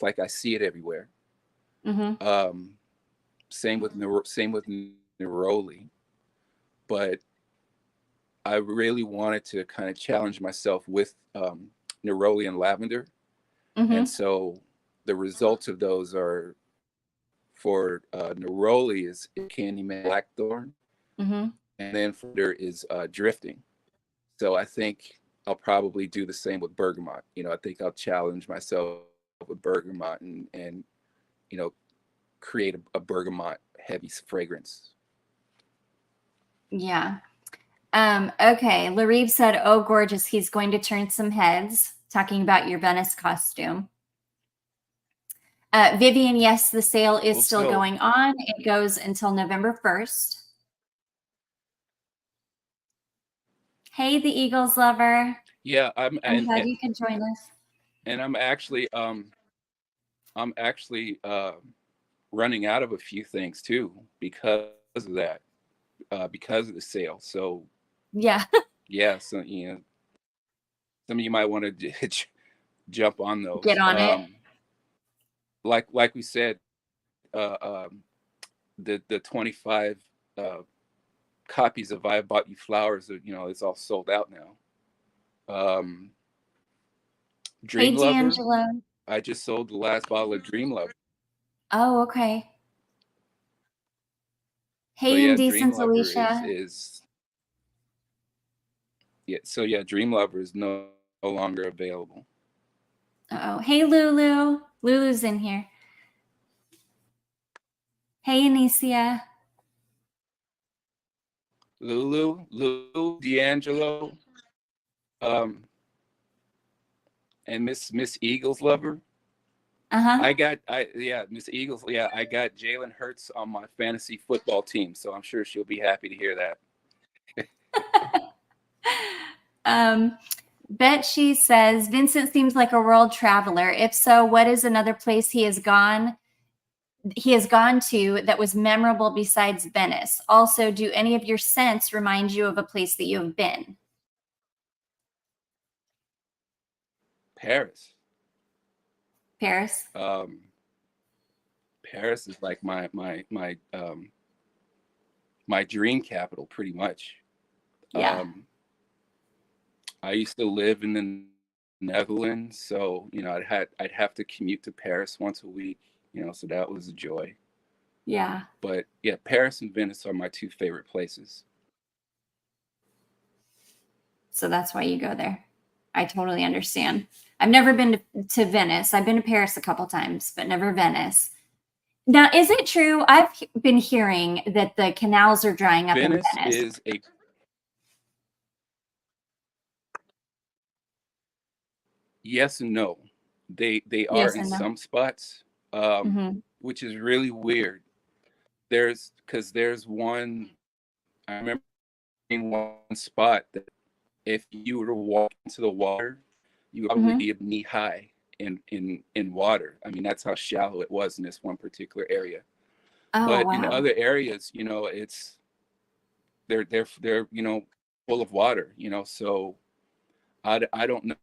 like I see it everywhere. Mm-hmm. Same with neroli, but I really wanted to kind of challenge myself with neroli and lavender, and Mm-hmm. so the results of those are for neroli is Candyman Blackthorn, Mm-hmm. and then for there is drifting. So I think I'll probably do the same with bergamot. You know, I think I'll challenge myself with bergamot and you know create a bergamot heavy fragrance. Yeah. Okay. Larive said, "Oh, gorgeous. He's going to turn some heads." Talking about your Venice costume. Vivian, yes, the sale is Well, still so going on. It goes until November 1st. Hey, the Eagles lover. yeah, I'm glad you could join us. and I'm actually running out of a few things too because of that, because of the sale. So Yeah. yeah, so you know, some of you might want to jump on Get those. on it. Like we said, uh, um, the 25 uh, copies of "I Bought You Flowers," you know, it's all sold out now. Hey, Dream Lover, D'Angelo. I just sold the last bottle of Dream Lover. Oh, okay. So Hey, yeah, Dream Indecent Lover Alicia. is yeah. So yeah, Dream Lover is no longer available. Uh-oh. Hey, Lulu. Lulu's in here. Hey, Anicia. Lulu, D'Angelo, um, and Miss Eagles Lover. Uh-huh. Miss Eagles. Yeah, I got Jalen Hurts on my fantasy football team, so I'm sure she'll be happy to hear that. um, Betsy says, Vincent seems like a world traveler. If so, what is another place he has gone to that was memorable besides Venice? Also, do any of your scents remind you of a place that you have been? Paris. Paris? Um, Paris is like my dream capital, pretty much. Yeah. I used to live in the Netherlands, so you know I'd have to commute to Paris once a week. You know, so that was a joy. Yeah. But yeah, Paris and Venice are my two favorite places. So that's why you go there. I totally understand. I've never been to Venice. I've been to Paris a couple times, but never Venice. Now, is it true? I've been hearing that the canals are drying up in Venice Venice. is a yes and no. They are Yes in and no. some spots, Mm-hmm. which is really weird. There's one. I remember in one spot that if you were to walk into the water, you would probably Mm-hmm. be knee high in water. I mean, that's how shallow it was in this one particular area. Oh, But in wow. other areas, you know, it's they're you know full of water. You know, so I don't know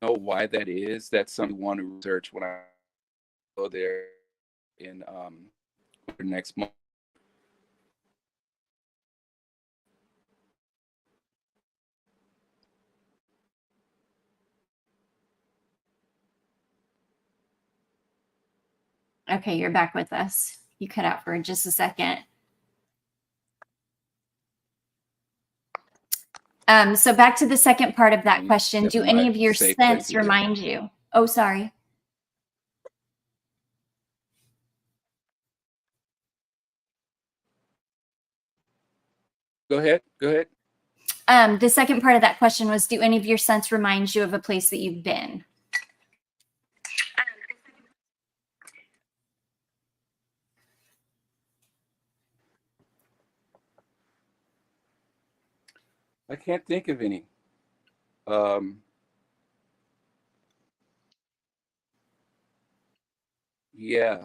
why that is. That's something I want to research when I go there in next month. Okay, you're back with us. You cut out for just a second. So back to the second part of that question. Do Definitely any my of your safe place scents to live. remind you? Oh, sorry. Go ahead. Go ahead. The second part of that question was, do any of your scents remind you of a place that you've been? I can't think of any. Um, yeah,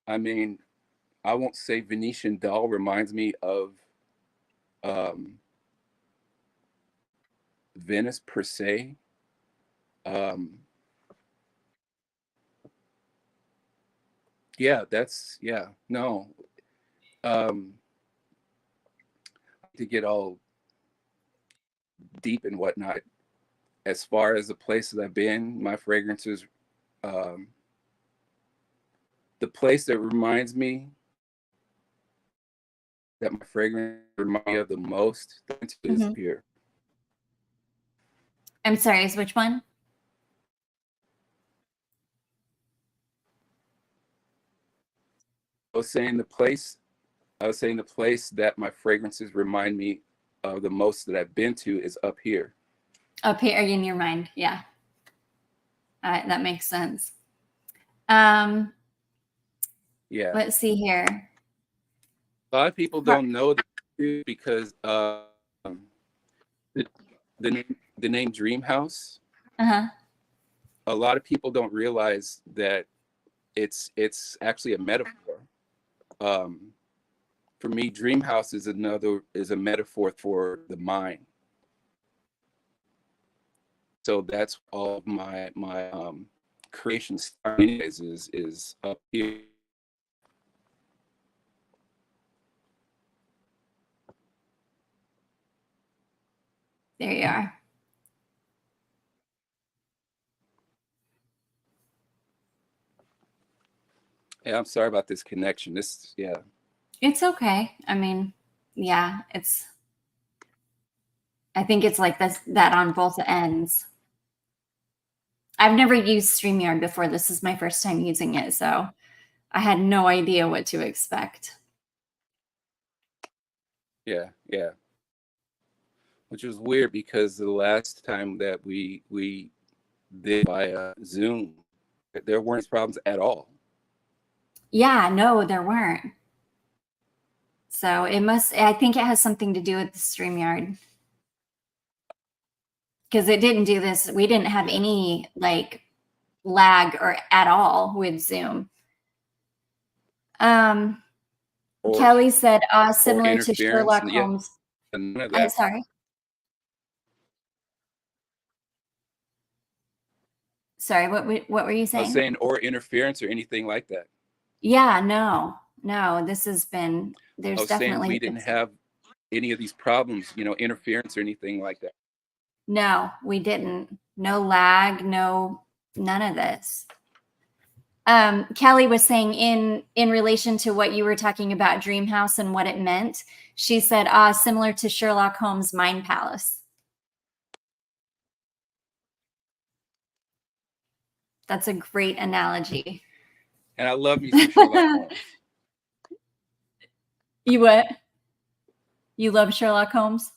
I mean, I won't say Venetian doll reminds me of um, Venice per se. Um, yeah, that's yeah. No, um, to get all deep and whatnot. As far as the places I've been, my fragrances, um, the place that reminds me that my fragrance reminds me of the most is Mm-hmm. here. I'm sorry, is which one? I was saying the place. I was saying the place that my fragrances remind me of the most that I've been to is up here. Up here in your mind. Yeah. That makes sense. Yeah, Let's see here. a lot of people don't know that because the, the name Dreamhouse. Uh-huh. A lot of people don't realize that it's actually a metaphor. Um, for me, Dreamhouse is a metaphor for the mind. So that's all of my creation style is up here. There you are. Yeah, I'm sorry about this connection. This yeah. It's okay. I mean, yeah, I think it's like that on both ends. I've never used StreamYard before. This is my first time using it, so I had no idea what to expect. Yeah, yeah. Which was weird because the last time that we did by Zoom, there weren't problems at all. Yeah, no, there weren't. So I think it has something to do with the StreamYard. Because it didn't do this. We didn't have Yeah. any like lag or at all with Zoom. Or Kelly said, or similar to interference. Sherlock Yeah, Holmes. none of I'm that. sorry. Sorry, what were you I was saying? saying or interference or anything like that. Yeah, no, this has been, I there's was saying definitely, we didn't have any of these problems, interference or anything like that. no, we didn't. No lag, none of this. Kelly was saying in relation to what you were talking about Dreamhouse and what it meant, she said, similar to Sherlock Holmes' Mind Palace. That's a great analogy. And I love me some Sherlock Holmes. You what? You love Sherlock Holmes?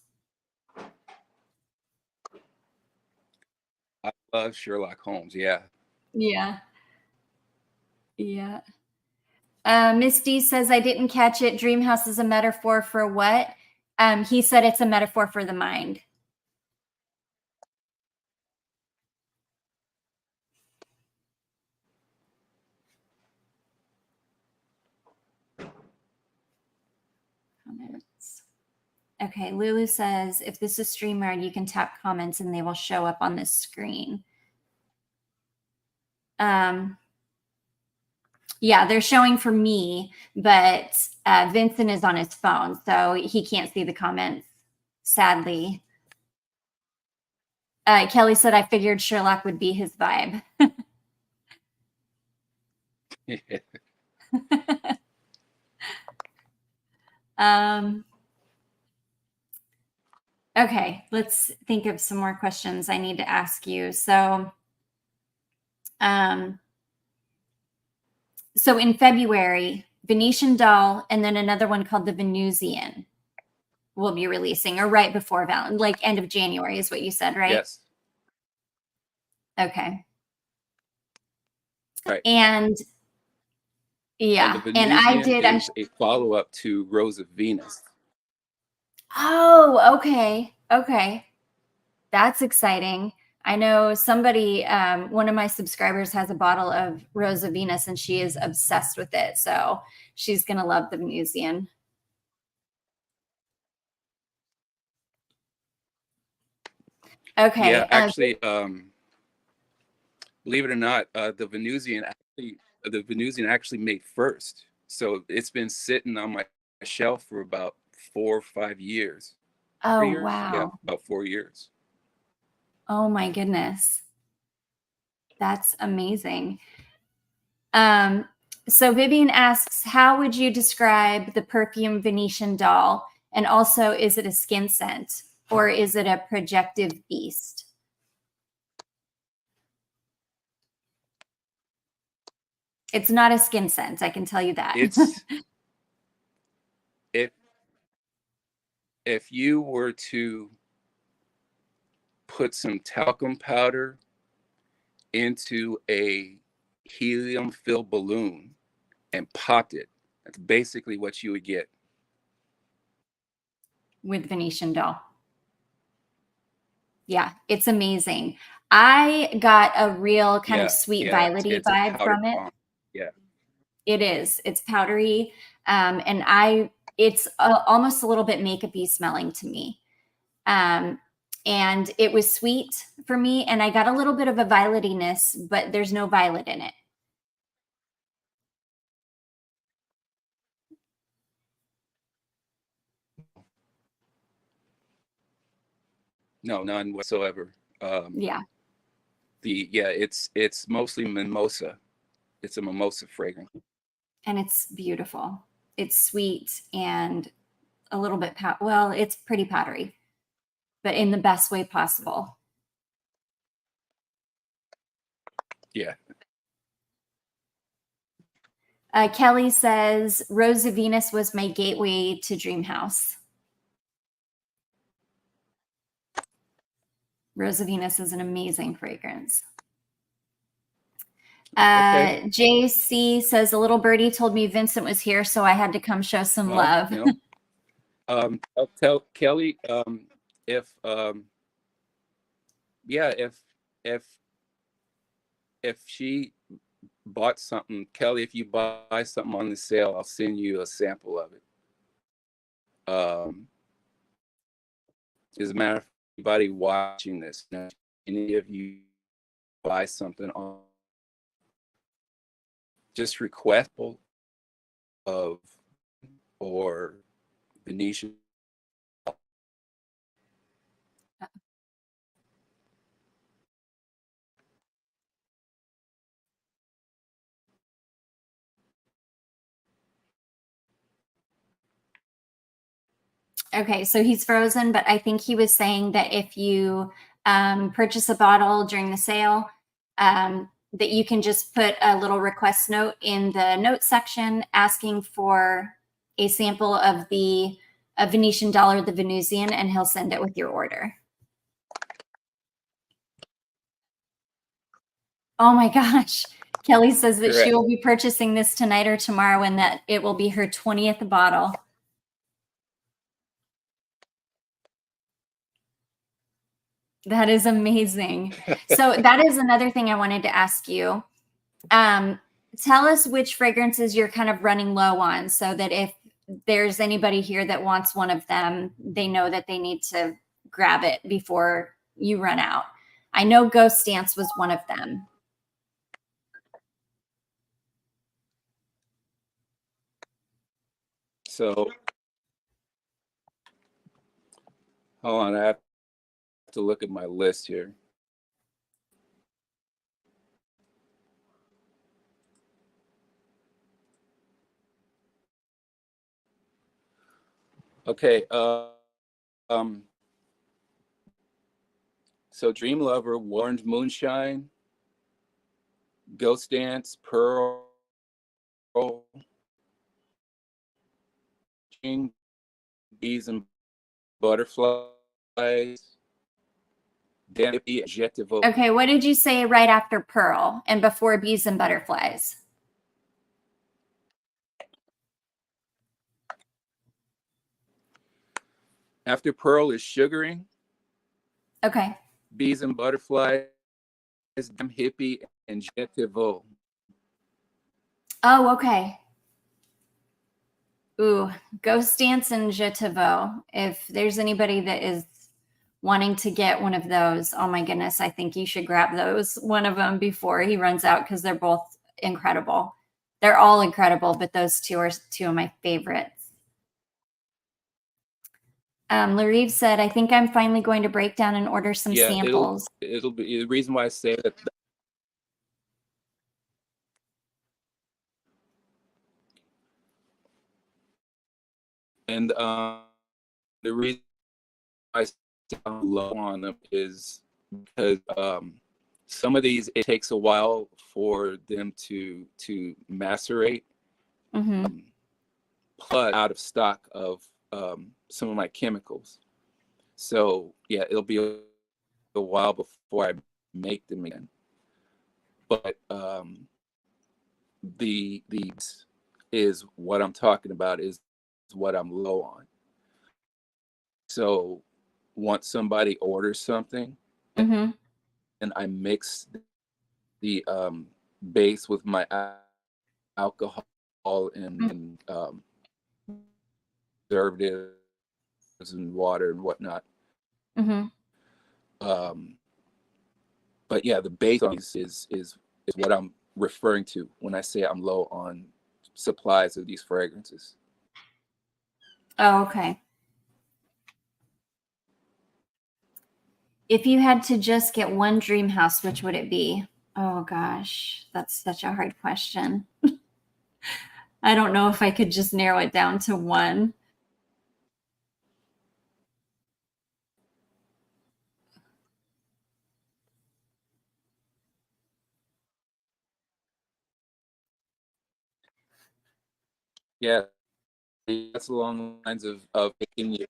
I love Sherlock Holmes. Yeah. Yeah. Yeah. Miss D says, I didn't catch it. Dreamhouse is a metaphor for what? He said it's a metaphor for the mind. Comments. Okay, Lulu says, if this is StreamYard, you can tap comments and they will show up on this screen. Yeah, they're showing for me, but Vincent is on his phone, so he can't see the comments, sadly. Kelly said, I figured Sherlock would be his vibe. Okay, let's think of some more questions I need to ask you. So in February, Venetian Doll and then another one called the Venusian will be releasing, or right before like end of January is what you said, right? Yes. Okay. Right. And yeah, And the and I Venusian did. is a follow-up to Rose of Venus. Oh, okay. Okay. That's exciting. I know somebody, one of my subscribers has a bottle of Rose of Venus and she is obsessed with it. So she's going to love the Venusian. Yeah, Okay. actually, believe it or not, the Venusian actually made first. So it's been sitting on my shelf for about 4 or 5 years. Oh, 4 years? Yeah, wow. about 4 years. Oh, my goodness. That's amazing. Um, so Vivian asks, how would you describe the perfume Venetian doll? And also, is it a skin scent or is it a projective beast? It's not a skin scent, I can tell you that. It's if if you were to put some talcum powder into a helium filled balloon and popped it, that's basically what you would get. With Venetian doll. Yeah, it's amazing. I got a real kind of Yeah, sweet yeah, violety it's a vibe powder from it. bomb. Yeah, It is. It's powdery, and it's almost a little bit makeup-y smelling to me. And it was sweet for me, and I got a little bit of a violetiness, but there's no violet in it. no, none whatsoever. Yeah, It's mostly mimosa. It's a mimosa fragrance. and it's beautiful. It's sweet and a little bit well, it's pretty powdery, but in the best way possible. Yeah. Kelly says Rose of Venus was my gateway to Dreamhouse. Rose of Venus is an amazing fragrance. Okay. JC says a little birdie told me Vincent was here, so I had to come show some Well, love. I'll tell Kelly if yeah if if she bought something, Kelly, if you buy something on the sale, I'll send you a sample of it. As a matter of fact, anybody watching this, any of you buy something on, just request of or Venetian. Okay, so he's frozen, but I think he was saying that if you purchase a bottle during the sale, that you can just put a little request note in the notes section asking for a sample of the Venetian dollar, the Venusian, and he'll send it with your order. Oh my gosh. Kelly says that she Correct. will be purchasing this tonight or tomorrow and that it will be her 20th bottle. That is amazing. So that is another thing I wanted to ask you. Tell us which fragrances you're kind of running low on so that if there's anybody here that wants one of them, they know that they need to grab it before you run out. I know Ghost Dance was one of them. So hold on, I have to look at my list here. Okay. Um, so Dream Lover, Warned Moonshine, Ghost Dance, Pearl, Bees and Butterflies, Dandy, Adjectivo. Okay, what did you say right after Pearl and before Bees and Butterflies? After pearl is sugaring, Okay. bees and butterflies, hippie, and jetivo. Oh, okay. Ooh, Ghost Dance and Je te Veux. If there's anybody that is wanting to get one of those, oh my goodness, I think you should grab one of them before he runs out, because they're both incredible. They're all incredible, but those two are two of my favorites. Larive said, I think I'm finally going to break down and order some samples. It'll be the reason why I say that. And the reason I sound low on them is because some of these, it takes a while for them to macerate. Mm-hmm. Plus, out of stock of some of my chemicals. So yeah, it'll be a while before I make them again. But the is what I'm talking about, is what I'm low on. So once somebody orders something, Mm-hmm. and I mix the base with my alcohol and preservatives and water and whatnot. Mm-hmm. But yeah, the base on these is what I'm referring to when I say I'm low on supplies of these fragrances. Oh, okay. If you had to just get one dream house, which would it be? Oh gosh, that's such a hard question. I don't know if I could just narrow it down to one. Yeah, that's along the lines of picking your.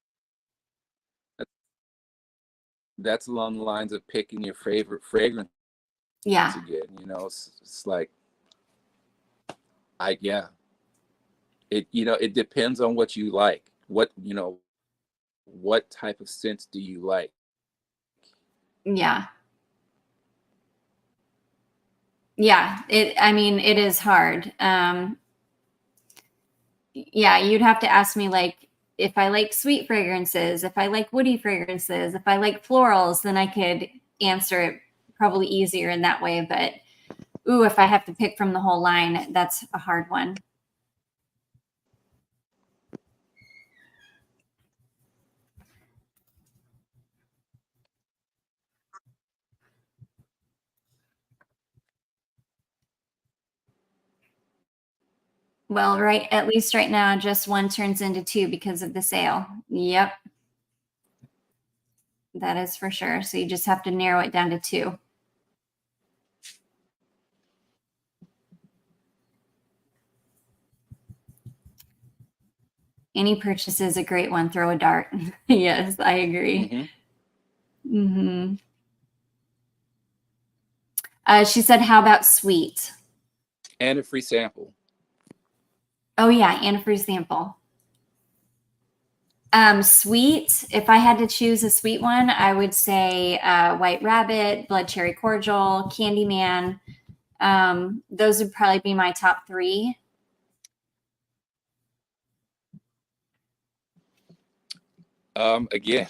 That's along the lines of picking your favorite fragrance. Yeah. Again, it's like, it depends on what you like. What type of scents do you like? Yeah. Yeah. It is hard. Yeah, you'd have to ask me, like, if I like sweet fragrances, if I like woody fragrances, if I like florals, then I could answer it probably easier in that way. But ooh, if I have to pick from the whole line, that's a hard one. Well, at least right now, just one turns into two because of the sale. Yep. That is for sure. So you just have to narrow it down to two. Any purchase is a great one. Throw a dart. Yes, I agree. Mm-hmm. She said, how about sweet? And a free sample. Oh, yeah, and a free sample. Sweet, if I had to choose a sweet one, I would say White Rabbit, Blood Cherry Cordial, Candyman. Those would probably be my top three. Again.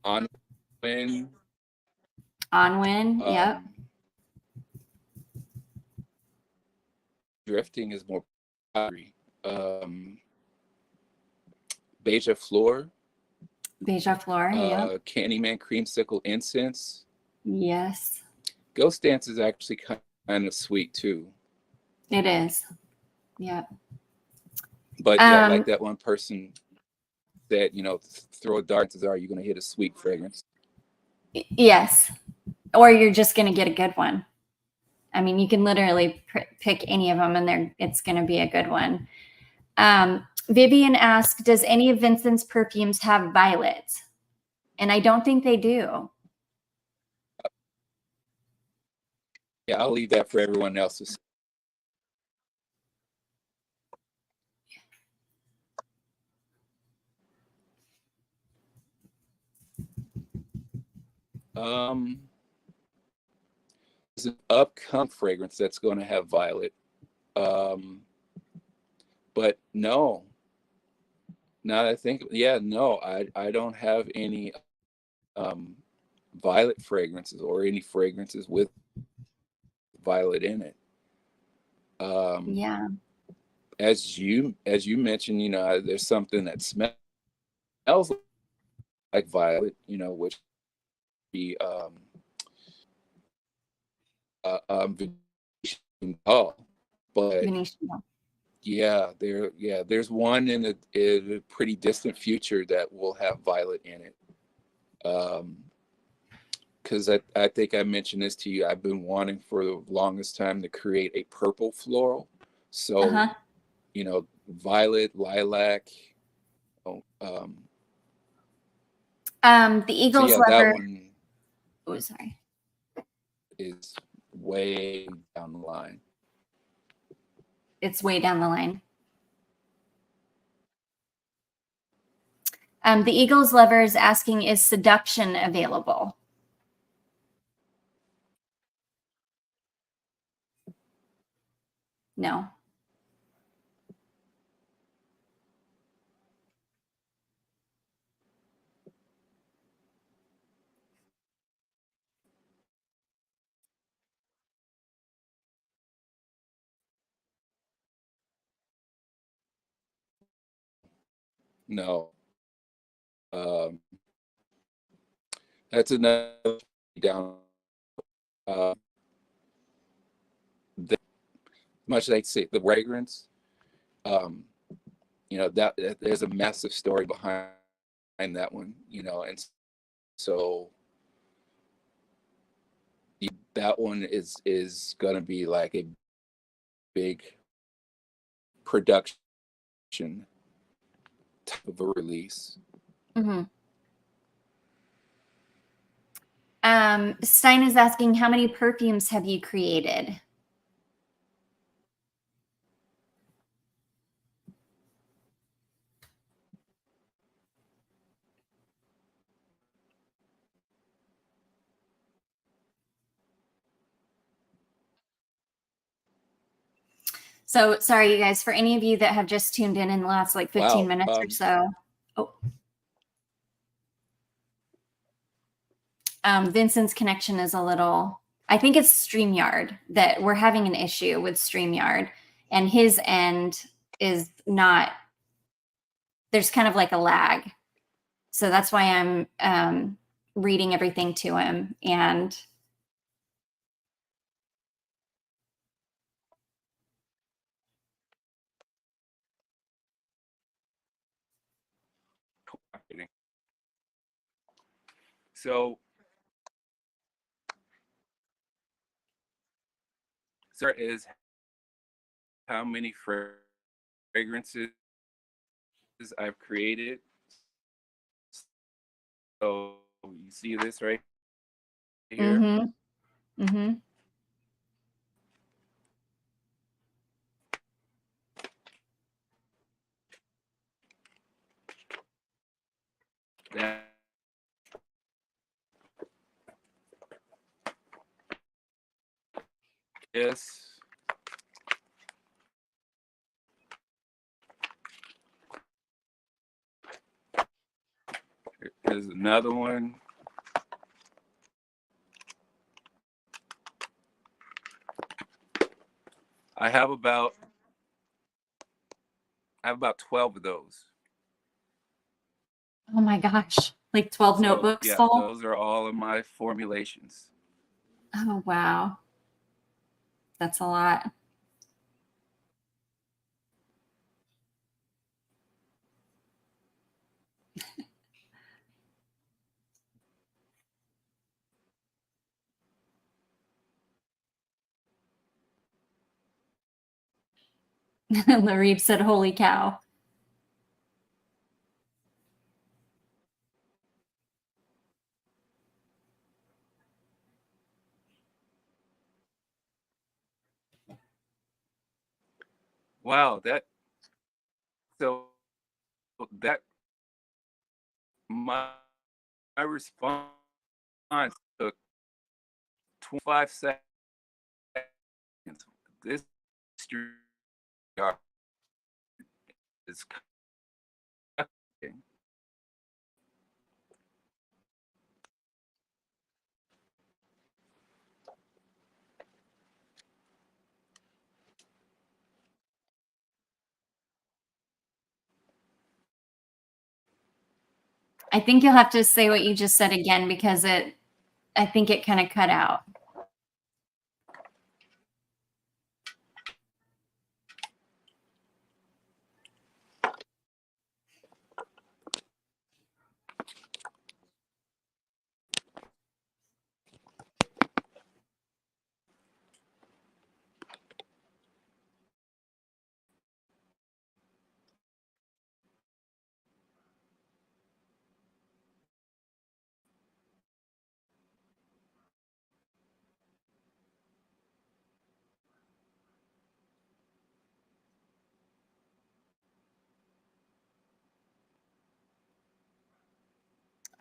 On Win. On Win, yep. Drifting is more Beija Flor. Beija Flor, yep. Candyman Creamsicle Incense. Yes. Ghost Dance is actually kind of sweet too. It is. Yep. But yeah, like that one person said, throw a dart and says, are you going to hit a sweet fragrance? Yes. Or you're just going to get a good one. I mean, you can literally pick any of them and it's going to be a good one. Vivian asked, does any of Vincent's perfumes have violet? And I don't think they do. Yeah, I'll leave that for everyone else to say. There's an upcoming fragrance that's going to have violet. But no, now that I think, yeah, no, I don't have any violet fragrances or any fragrances with violet in it. Yeah. As you mentioned, there's something that smells like violet, which be Venetian doll. But Venetian. there's one in a pretty distant future that will have violet in it. Because I think I mentioned this to you. I've been wanting for the longest time to create a purple floral. So, Uh-huh. Violet, lilac. Oh, The so Eagles yeah, that lover. one Oh, sorry. is way down the line. It's way down the line. The Eagles lover is asking, is seduction available? No. No. That's another down. Uh, much like say the fragrance, um, that there's a massive story behind that one, and so that one is gonna be like a big production type of a release. Mm-hmm. Stein is asking, how many perfumes have you created? So sorry, you guys, for any of you that have just tuned in the last like 15 Wow. minutes or so. Vincent's connection is a little, I think it's StreamYard that we're having an issue with StreamYard, and his end is not, there's kind of like a lag. So that's why I'm reading everything to him. And So, sir, is how many fragrances I've created. So you see this right here? mm-hmm, mm-hmm. That is here's another one. I have about 12 of those. Oh my gosh, like 12 notebooks Yeah, full? those are all of my formulations. Oh, wow. That's a lot. Larib said, holy cow. Wow, so that my response 25 seconds. This stream is cooking. I think you'll have to say what you just said again because I think it kind of cut out.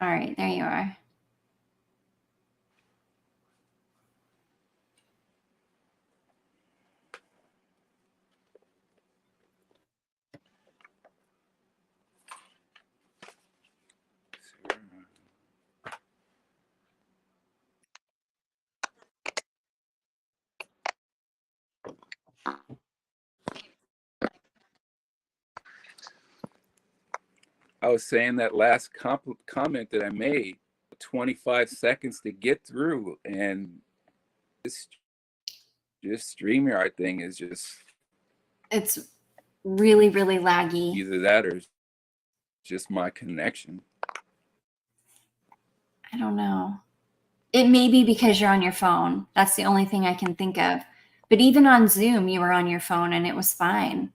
All right, there you are. I was saying that last comment that I made, 25 seconds to get through, and this StreamYard thing is just, it's really, really laggy. either that or just my connection. I don't know. It may be because you're on your phone. That's the only thing I can think of. But even on Zoom, you were on your phone and it was fine.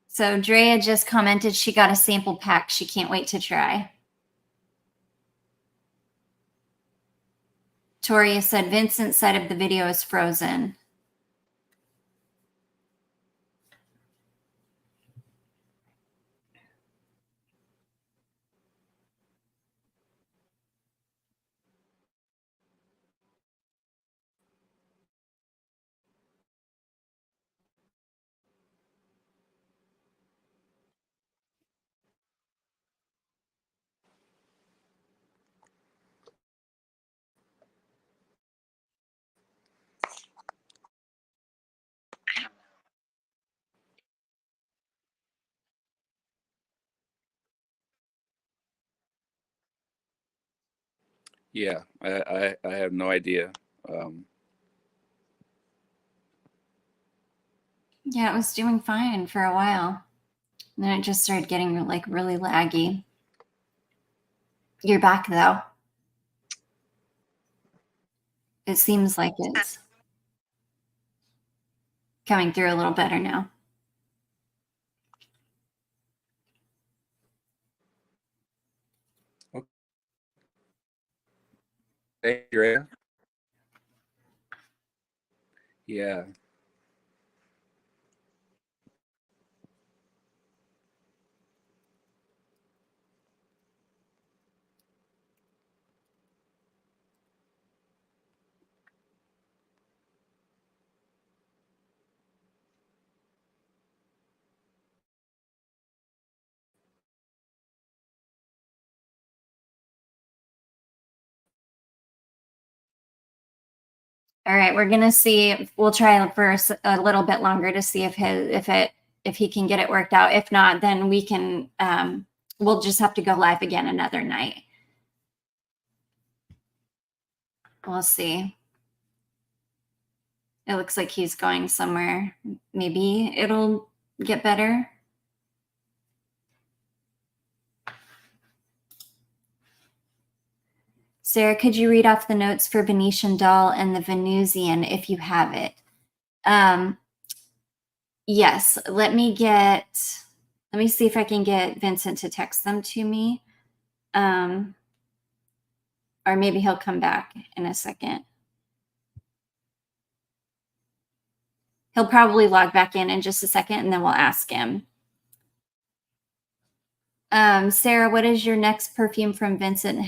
So Drea just commented she got a sample pack. She can't wait to try. Toria said Vincent's side of the video is frozen. Yeah, I have no idea. Yeah, it was doing fine for a while. And then it just started getting like really laggy. You're back though. It seems like it's coming through a little better now. Hey, Drea. Yeah. All right, we're gonna see. We'll try for a little bit longer to see if he can get it worked out. If not, then we can. We'll just have to go live again another night. We'll see. It looks like he's going somewhere. Maybe it'll get better. Sarah, could you read off the notes for Venetian Doll and the Venusian if you have it? Yes, let me Let me see if I can get Vincent to text them to me. Or maybe he'll come back in a second. He'll probably log back in just a second, and then we'll ask him. Sarah, what is your next perfume from Vincent?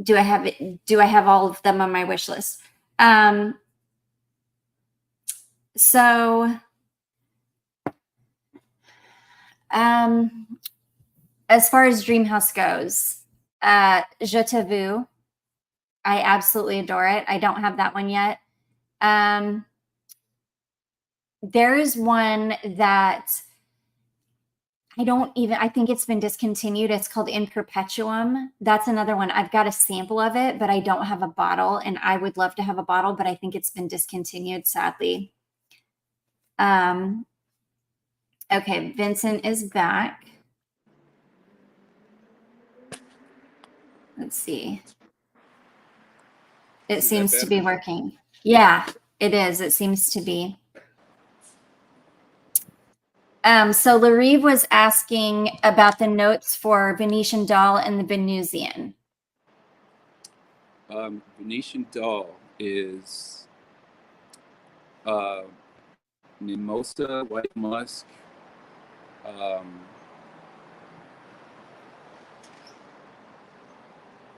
Do I have all of them on my wish list? As far as Dreamhouse goes, Je Te Vu, I absolutely adore it. I don't have that one yet. There is one that I think it's been discontinued. It's called In Perpetuum. That's another one. I've got a sample of it, but I don't have a bottle, and I would love to have a bottle, but I think it's been discontinued, sadly. Okay, Vincent is back. Let's see. It seems to be working. Yeah, it is. It seems to be. So Larive was asking about the notes for Venetian Doll and the Venusian. Venetian Doll is mimosa, white musk,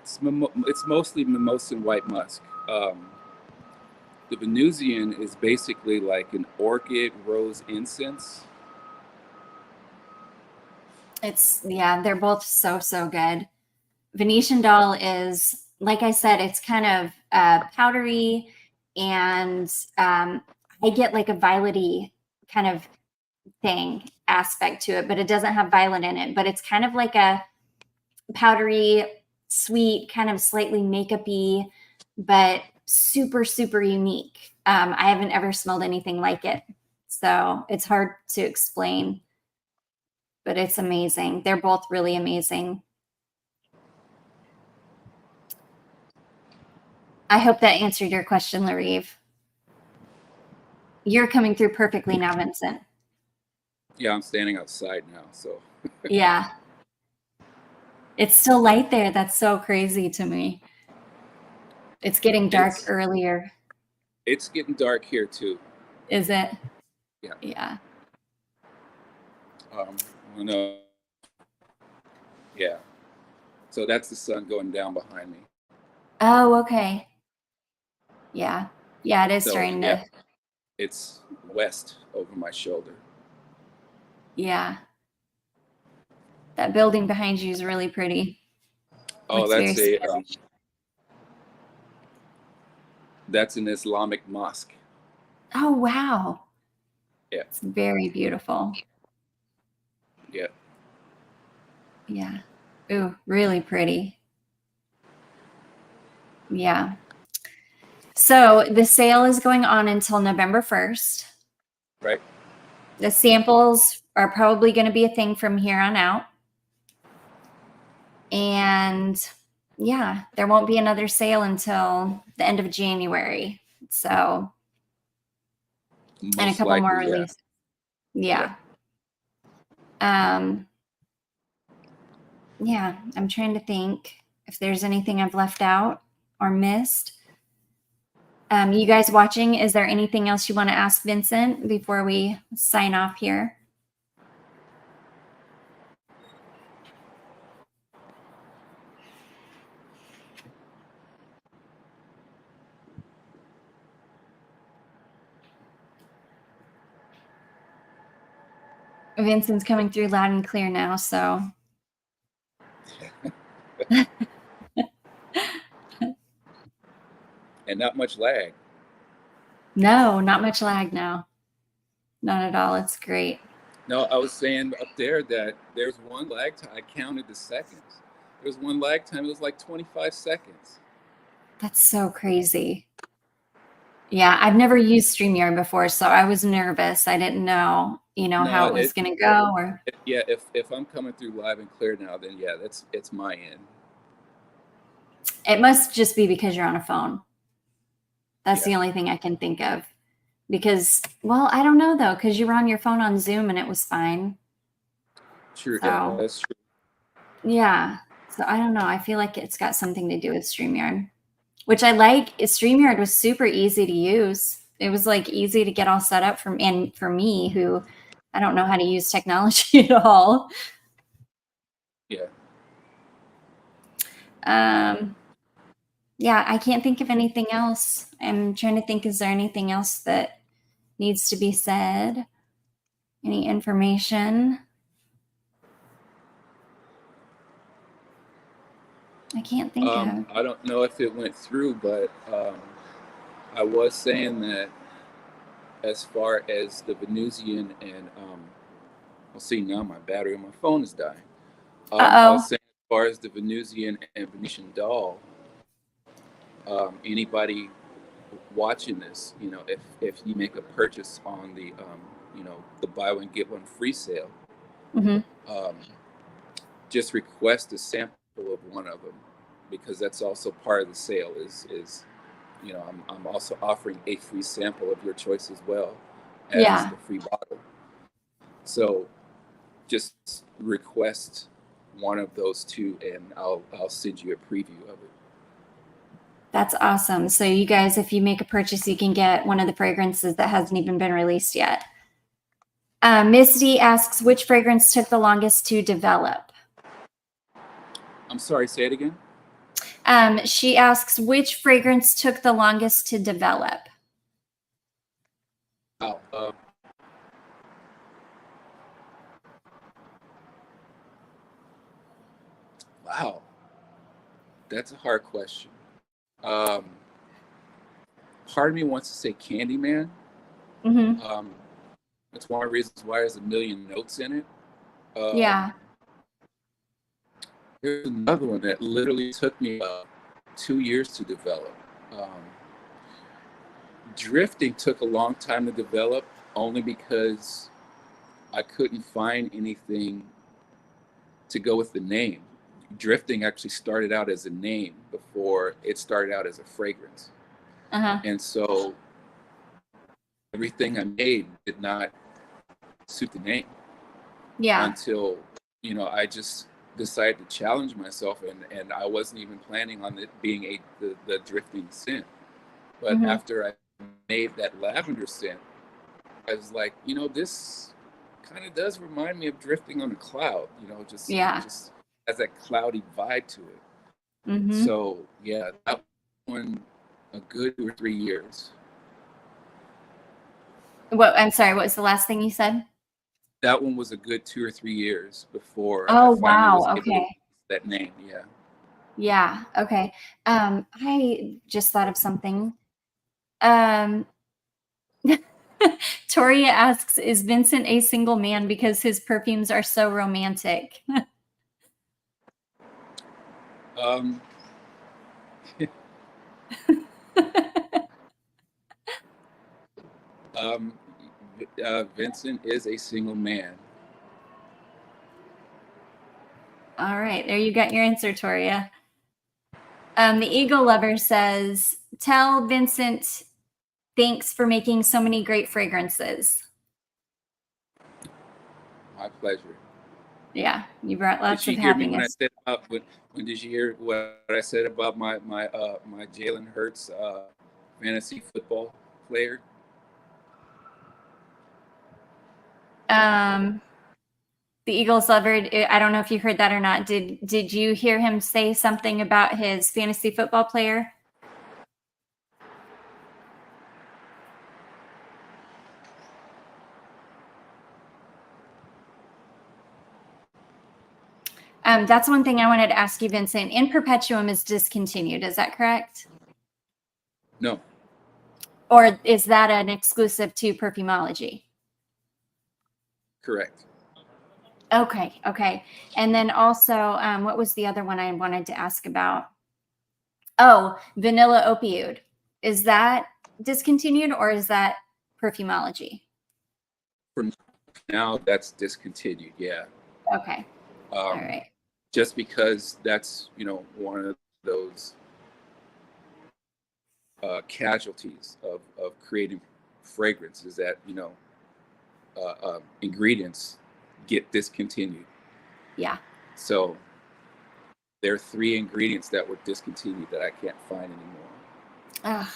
it's mostly mimosa and white musk. The Venusian is basically like an orchid rose incense. They're both so good. Venetian Doll is, like I said, it's kind of powdery, and I get like a violety kind of aspect to it, but it doesn't have violet in it. But it's kind of like a powdery, sweet, kind of slightly makeup-y, but super unique. I haven't ever smelled anything like it, so it's hard to explain, but it's amazing. They're both really amazing. I hope that answered your question, Larive. You're coming through perfectly now, Vincent. Yeah, I'm standing outside now, so. Yeah. It's still light there. That's so crazy to me. It's getting dark earlier. It's getting dark here too. Is it? Yeah. Yeah. No. Yeah. So that's the sun going down behind me. Oh, okay. Yeah. Yeah, it is starting to. Yeah, it's west over my shoulder. Yeah. That building behind you is really pretty. Oh, that's an Islamic mosque. Oh, wow. Yeah. It's very beautiful. Yeah. Yeah. Ooh, really pretty. Yeah. So the sale is going on until November 1st. Right. The samples are probably going to be a thing from here on out. And yeah, there won't be another sale until the end of January. So, most and a couple likely, more releases. Yeah. Yeah, I'm trying to think if there's anything I've left out or missed. You guys watching, is there anything else you want to ask Vincent before we sign off here? Vincent's coming through loud and clear now, so. And not much lag. No, not much lag now. Not at all. It's great. No, I was saying up there that there's one lag time. I counted the seconds. There's one lag time. It was like 25 seconds. That's so crazy. Yeah, I've never used StreamYard before, so I was nervous. I didn't know, how it was going to go. Yeah, if I'm coming through live and clear now, then yeah, it's my end. It must just be because you're on a phone. That's the only thing I can think of. Because, well, I don't know though, because you were on your phone on Zoom and it was fine. True, yeah, So, that's true. yeah. So I don't know. I feel like it's got something to do with StreamYard, which I like. StreamYard was super easy to use. It was like easy to get all set up for me who I don't know how to use technology at all. Yeah. Yeah, I can't think of anything else. I'm trying to think, is there anything else that needs to be said? Any information? I can't think of. I don't know if it went through, but I was saying that as far as the Venusian and I'll see now my battery on my phone is dying. I was Uh-oh. saying as far as the Venusian and Venetian doll, anybody watching this, you know, if you make a purchase on the you know, the buy one get one free sale, Mm-hmm. um, just request a sample of one of them, because that's also part of the sale. Is you know, I'm also offering a free sample of your choice as well as Yeah, the free bottle. So just request one of those two, and I'll send you a preview of it. that's awesome. So you guys, if you make a purchase, you can get one of the fragrances that hasn't even been released yet. Misty asks, which fragrance took the longest to develop? I'm sorry, say it again. She asks, which fragrance took the longest to develop? Oh, wow, that's a hard question. Um, Part of me wants to say Candyman. Mm-hmm. It's one of the reasons why there's a million notes in it. Um, Yeah. Here's another one that literally took me 2 years to develop. Um, Drifting took a long time to develop, only because I couldn't find anything to go with the name. Drifting actually started out as a name before it started out as a fragrance. Uh-huh. And so everything I made did not suit the name Yeah. until, you know, I just decided to challenge myself, and I wasn't even planning on it being the drifting scent. But Mm-hmm. after I made that lavender scent, I was like, you know, this kind of does remind me of drifting on a cloud. You know, Yeah. just has that cloudy vibe to it. Mm-hmm. So yeah, that one a good 2 or 3 years. What? I'm sorry. What was the last thing you said? That one was a good 2 or 3 years before I Oh, finally was wow. able to Okay. use that name. Yeah. Yeah. Okay. I just thought of something. Um, Toria asks, is Vincent a single man because his perfumes are so romantic? Um, um, Vincent is a single man. All right. There you got your answer, Toria. The Eagle Lover says, tell Vincent thanks for making so many great fragrances. My pleasure. Yeah, you brought Did lots of you hear me when I happiness. said about when did you hear what I said about my Jalen Hurts fantasy football player? The Eagles Lover, I don't know if you heard that or not. Did you hear him say something about his fantasy football player? That's one thing I wanted to ask you, Vincent. In Perpetuum is discontinued. Is that correct? No, Or is that an exclusive to Perfumology? correct. Okay, okay. And then also, what was the other one I wanted to ask about? Oh, Vanilla Opioid. Is that discontinued or is that Perfumology? For now, that's discontinued. Yeah. Okay, all Um, right. just because that's, you know, one of those casualties of creating fragrance is that ingredients get discontinued. Yeah. So there are 3 ingredients that were discontinued that I can't find anymore. Ugh.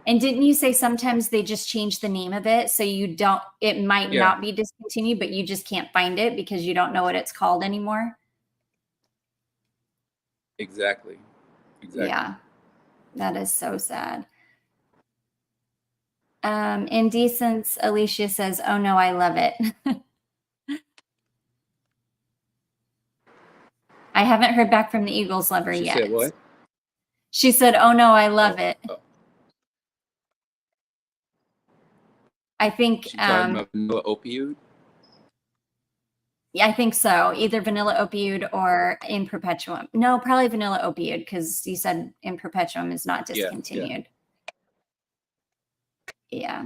And didn't you say sometimes they just change the name of it, so it might not be discontinued, but you just can't find it because you don't know what it's called anymore? Exactly. Yeah, that is so sad. Indecence, Alicia says, "Oh no, I love it." I haven't heard back from the Eagles lover She yet. said what? She said, "Oh no, I love it." I think She talking about vanilla opioid? Yeah, I think so. Either vanilla opioid or in perpetuum. No, probably vanilla opioid, because you said in perpetuum is not discontinued. Yeah.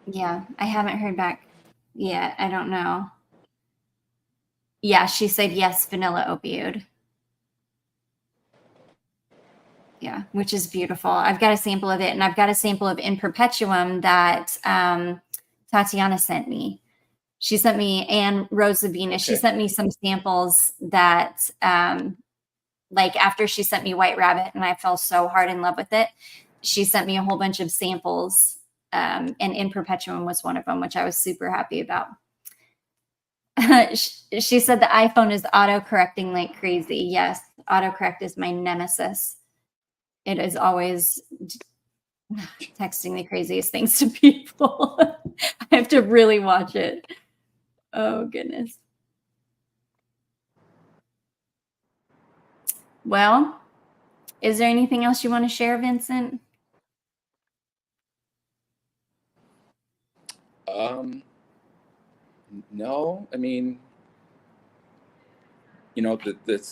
Yeah, I haven't heard back yet. I don't know. Yeah, she said yes, vanilla opioid. Yeah, which is beautiful. I've got a sample of it, and I've got a sample of in perpetuum that Tatiana sent me. She sent me, and Rose Sabina, she sent me some samples that like after she sent me White Rabbit and I fell so hard in love with it, she sent me a whole bunch of samples, and in perpetuum was one of them, which I was super happy about. She said the iPhone is auto-correcting like crazy. Yes, autocorrect is my nemesis. It is always texting the craziest things to people. I have to really watch it. Oh, goodness. Well, is there anything else you want to share, Vincent? No, I mean,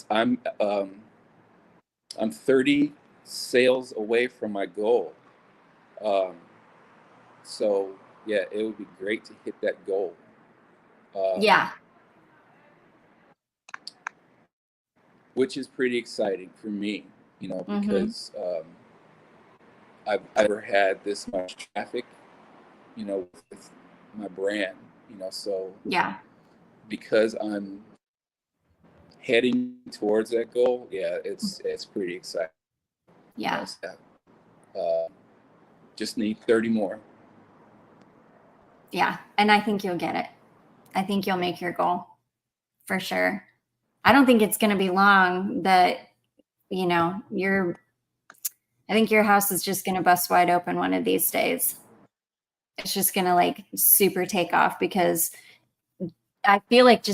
I'm 30 sales away from my goal. So yeah, it would be great to hit that goal. Yeah. Which is pretty exciting for me, because I've never had this much traffic, with my brand, so Yeah. because I'm heading towards that goal, yeah, it's pretty exciting. Yeah. Just need 30 more. Yeah. And I think you'll get it. I think you'll make your goal for sure. I don't think it's going to be long that, I think your house is just going to bust wide open one of these days. It's just going to like super take off, because I feel like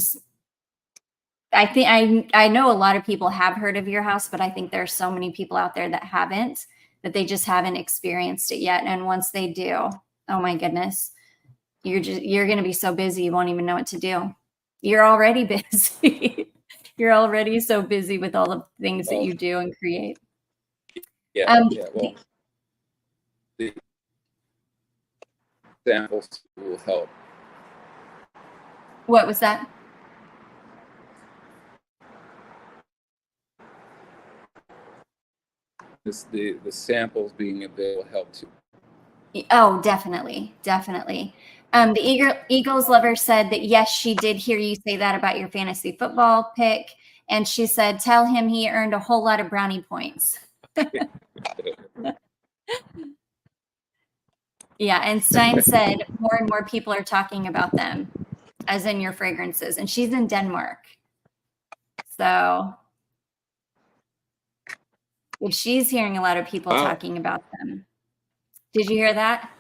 I know a lot of people have heard of your house, but I think there are so many people out there that haven't, that they just haven't experienced it yet. And once they do, oh my goodness, you're going to be so busy you won't even know what to do. You're already busy. You're already so busy with all the things that you do and create. Well, the samples will help. What was that? The samples being available help too. Oh, definitely. Definitely. The Eagles lover said that, yes, she did hear you say that about your fantasy football pick. And she said, tell him he earned a whole lot of brownie points. Yeah. And Stein said more and more people are talking about them, as in your fragrances. And she's in Denmark. So if she's hearing a lot of people talking about them. Did you hear that?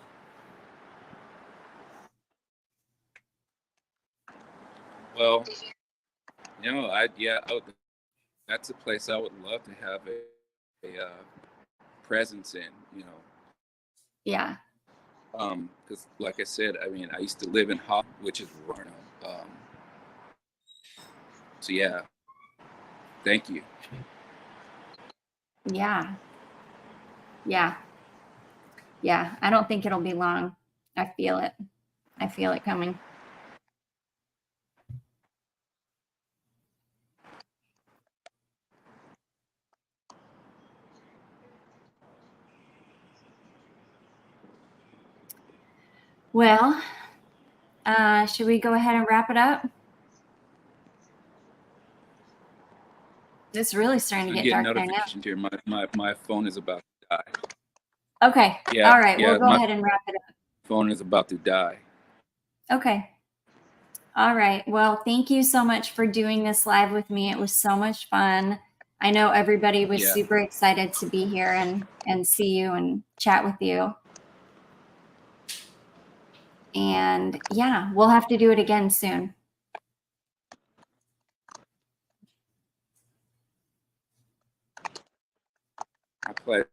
Well, that's a place I would love to have a presence in, Yeah. Because like I said, I mean, I used to live in Holland, which is Rono. So yeah, thank you. Yeah. Yeah. Yeah. I don't think it'll be long. I feel it. I feel it coming. Well, should we go ahead and wrap it up? It's really starting to I'm get getting dark there now. notifications here. My phone is about to die. Okay. Yeah. All right. Yeah, We'll go my ahead and wrap it up. phone is about to die. Okay. All right. Well, thank you so much for doing this live with me. It was so much fun. I know everybody was Yeah. super excited to be here and see you and chat with you. And yeah, we'll have to do it again soon. My pleasure.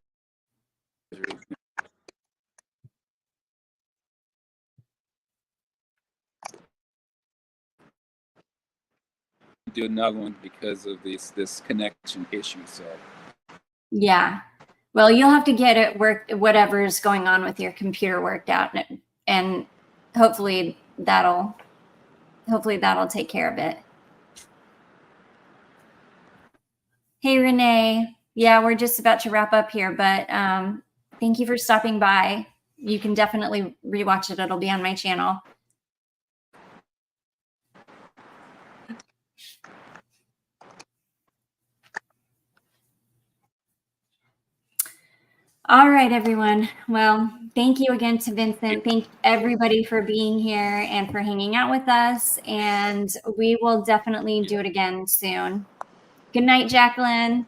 Do another one because of this connection issue. So Yeah. Well, you'll have to get it worked, whatever's going on with your computer worked out, and hopefully that'll take care of it. Hey, Renee. Yeah, we're just about to wrap up here, but thank you for stopping by. You can definitely rewatch it. It'll be on my channel. All right, everyone. Well, thank you again to Vincent. Thank everybody for being here and for hanging out with us. And we will definitely do it again soon. Good night, Jacqueline.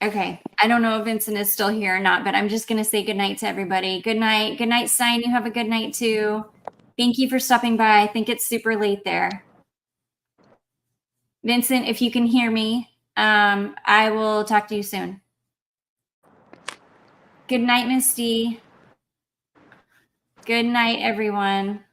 Okay. I don't know if Vincent is still here or not, but I'm just going to say good night to everybody. Good night. Good night, Stein. You have a good night too. Thank you for stopping by. I think it's super late there. Vincent, if you can hear me, I will talk to you soon. Good night, Misty. Good night, everyone.